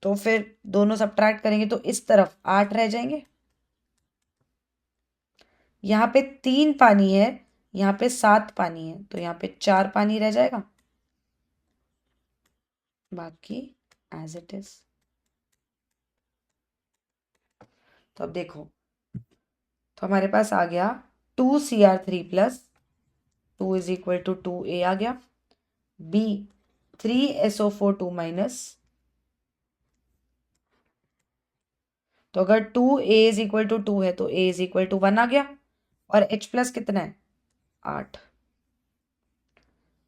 तो फिर दोनों सब्ट्रैक्ट करेंगे तो इस तरफ 8 रह जाएंगे। यहाँ पे 3 पानी है, यहाँ पे 7 पानी है तो यहाँ पे 4 पानी रह जाएगा, बाकी एज इट इज। तो अब देखो, तो हमारे पास आ गया 2Cr3+, 2 is equal to 2A आ गया। B 3SO4 2-, तो अगर 2A इज इक्वल टू 2 है तो A इज इक्वल टू 1 आ गया। और H+ कितना है? 8,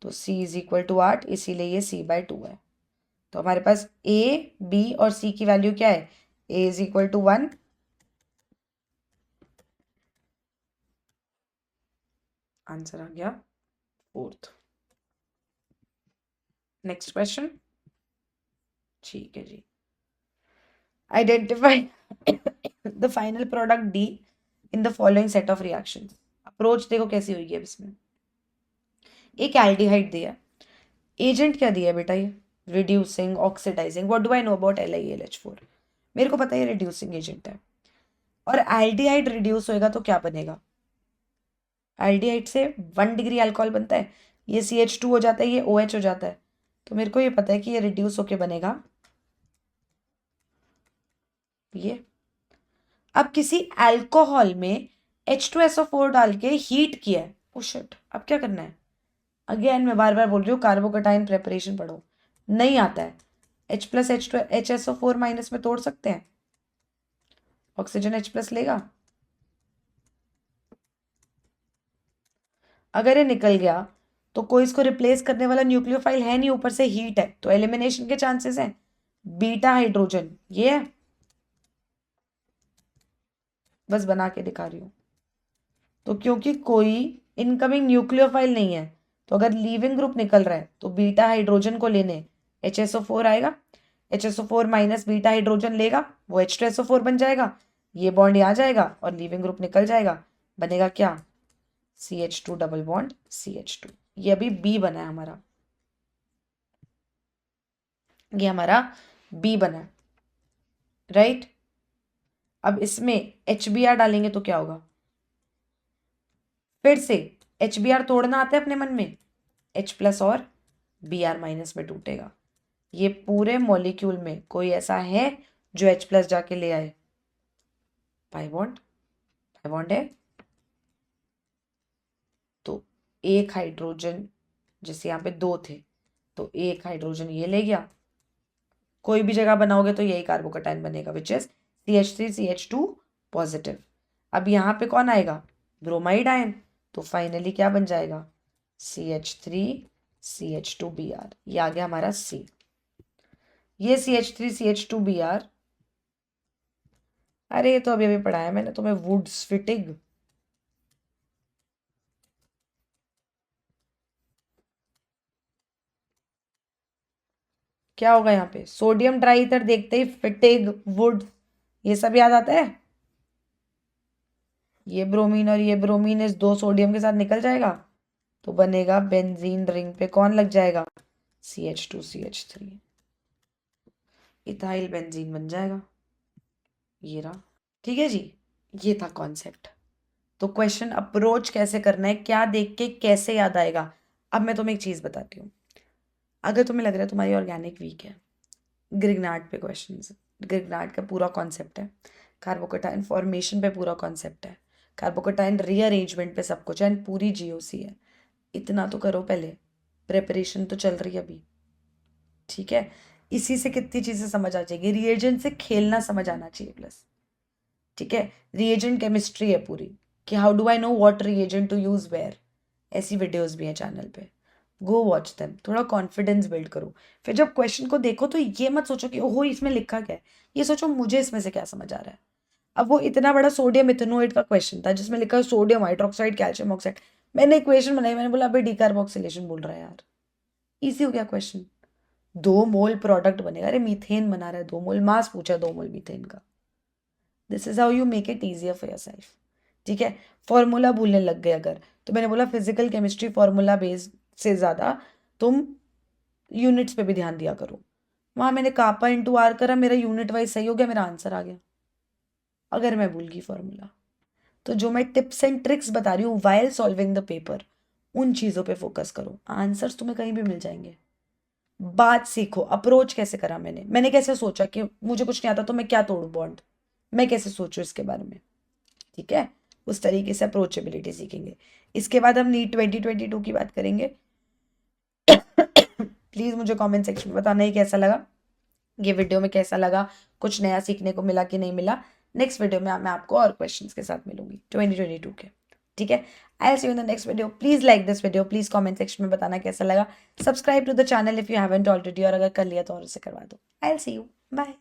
तो C इज इक्वल टू 8, इसीलिए ये C/2 है। तो हमारे पास A, B और C की वैल्यू क्या है? A is equal to 1, answer आ गया 4th। Next question. ठीक है जी। Identify the final product D in the following set of reactions. Approach देखो कैसी हुई है इसमें। एक एल्डिहाइड दिया, एजेंट क्या दिया बेटा? ये reducing, oxidizing. What do I know about LiAlH4? मेरे को पता है ये रिड्यूसिंग एजेंट है। और एल्डिहाइड रिड्यूस होएगा तो क्या बनेगा? एल्डिहाइड से 1 डिग्री अल्कोहल बनता है, ये CH2 हो जाता है, ये OH हो जाता है। तो मेरे को ये पता है कि ये रिड्यूस होके बनेगा ये। अब किसी अल्कोहल में H2SO4 डाल के हीट किया है, ओ शिट, अब क्या करना है? अगेन मैं बार बार बोल रही हूँ, कार्बोकेटाइन प्रेपरेशन पढ़ो, नहीं आता है। H+H2HSO4 माइनस में तोड़ सकते हैं, ऑक्सीजन H+ लेगा। अगर ये निकल गया तो कोई इसको रिप्लेस करने वाला न्यूक्लियोफाइल है नहीं, ऊपर से हीट है, तो एलिमिनेशन के चांसेस हैं। बीटा हाइड्रोजन ये है, बस बना के दिखा रही हूँ। तो क्योंकि कोई इनकमिंग न्यूक्लियोफाइल नहीं है, तो अगर लीविंग ग्रुप निकल रहा है तो बीटा हाइड्रोजन को लेने HSO4 आएगा, HSO4 माइनस बीटा हाइड्रोजन लेगा, वो H2SO4 बन जाएगा, ये बॉन्ड यहाँ जाएगा और लीविंग ग्रुप निकल जाएगा, बनेगा क्या? CH2 double bond CH2। ये अभी B बना है हमारा, ये हमारा B बना है, राइट। अब इसमें HBr डालेंगे तो क्या होगा? फिर से HBr तोड़ना आता है अपने मन में, H+ और Br माइनस में टूटेगा। ये पूरे मॉलिक्यूल में कोई ऐसा है जो H+ जाके ले आए? पाई बॉन्ड है। तो एक हाइड्रोजन, जैसे यहाँ पे 2 थे तो एक हाइड्रोजन ये ले गया, कोई भी जगह बनाओगे तो यही कार्बोकेटाइन बनेगा, विच इज CH3CH2 पॉजिटिव। अब यहाँ पे कौन आएगा? Bromide ion. तो फाइनली क्या बन जाएगा? CH3CH2Br। ये आ गया हमारा C। ये CH3CH2Br, अरे ये तो अभी अभी पढ़ाया मैंने तुम्हें, वुड्स फिटिग। क्या होगा यहाँ पे? सोडियम ट्राईथर देखते ही फिटिग, वुड, ये सब याद आता है। ये ब्रोमीन और ये ब्रोमीन इस 2 सोडियम के साथ निकल जाएगा तो बनेगा बेंजीन रिंग पे कौन लग जाएगा? CH2CH3, इथाइल बेंजीन बन जाएगा। ये रहा, ठीक है जी। ये था कॉन्सेप्ट। तो क्वेश्चन अप्रोच कैसे करना है, क्या देख के कैसे याद आएगा। अब मैं तुम्हें एक चीज बताती हूँ। अगर तुम्हें लग रहा है तुम्हारी ऑर्गेनिक वीक है, ग्रिग्नार्ड पे क्वेश्चन, ग्रिग्नार्ड का पूरा कॉन्सेप्ट है, कार्बोकेटाइन फॉर्मेशन पे पूरा कॉन्सेप्ट है, कार्बोकेटाइन रीअरेंजमेंट पे सब कुछ है, एंड पूरी GOC है। इतना तो करो पहले, प्रेपरेशन तो चल रही है अभी, ठीक है। इसी से कितनी चीजें समझ आ जाएगी, रिएजेंट से खेलना समझ आना चाहिए प्लस, ठीक है। रिएजेंट केमिस्ट्री है पूरी, कि how do I know what reagent to use where, ऐसी वीडियोस भी हैं चैनल पे, गो वॉच देम, थोड़ा कॉन्फिडेंस बिल्ड करो। फिर जब क्वेश्चन को देखो तो ये मत सोचो कि ओहो इसमें लिखा क्या है, ये सोचो मुझे इसमें से क्या समझ आ रहा है। अब वो इतना बड़ा सोडियम इथेनोएट का क्वेश्चन था जिसमें लिखा सोडियम हाइड्रोक्साइड कैल्शियम ऑक्साइड, मैंने इक्वेशन बनाई, मैंने बोला अबे डीकार्बोक्सिलेशन बोल रहा है यार, इजी हो गया क्वेश्चन। 2 मोल प्रोडक्ट बनेगा, अरे मीथेन बना रहा है, 2 मोल मास पूछा, 2 मोल मीथेन का। This is how you make it easier for your self, ठीक है। फॉर्मूला भूलने लग गए अगर, तो मैंने बोला फिजिकल केमिस्ट्री फॉर्मूला बेस्ड से ज़्यादा तुम यूनिट्स पे भी ध्यान दिया करो। वहाँ मैंने कापा इंटू आर करा, मेरा यूनिट वाइज सही हो गया, मेरा आंसर आ गया। अगर मैं भूल गई फॉर्मूला, तो जो मैं टिप्स एंड ट्रिक्स बता रही हूँ वाइल सॉल्विंग द पेपर, उन चीज़ों पे फोकस करो, आंसर्स तुम्हें कहीं भी मिल जाएंगे। बात सीखो, अप्रोच कैसे करा मैंने कैसे सोचा कि मुझे कुछ नहीं आता तो मैं क्या तोड़ू बॉन्ड, मैं कैसे सोचूं इसके बारे में, ठीक है। उस तरीके से अप्रोचेबिलिटी सीखेंगे। इसके बाद हम नीट 2022 की बात करेंगे। प्लीज़ मुझे कमेंट सेक्शन में बताना ही कैसा लगा, ये वीडियो में कैसा लगा, कुछ नया सीखने को मिला कि नहीं मिला। नेक्स्ट वीडियो में मैं आपको और क्वेश्चंस के साथ मिलूंगी 2022 के, ठीक है। I see you in the next video. Please like this video, please comment section में बताना कैसा लगा। Subscribe to the channel if you haven't already, और अगर कर लिया तो और उसे करवा दो। I see you, bye.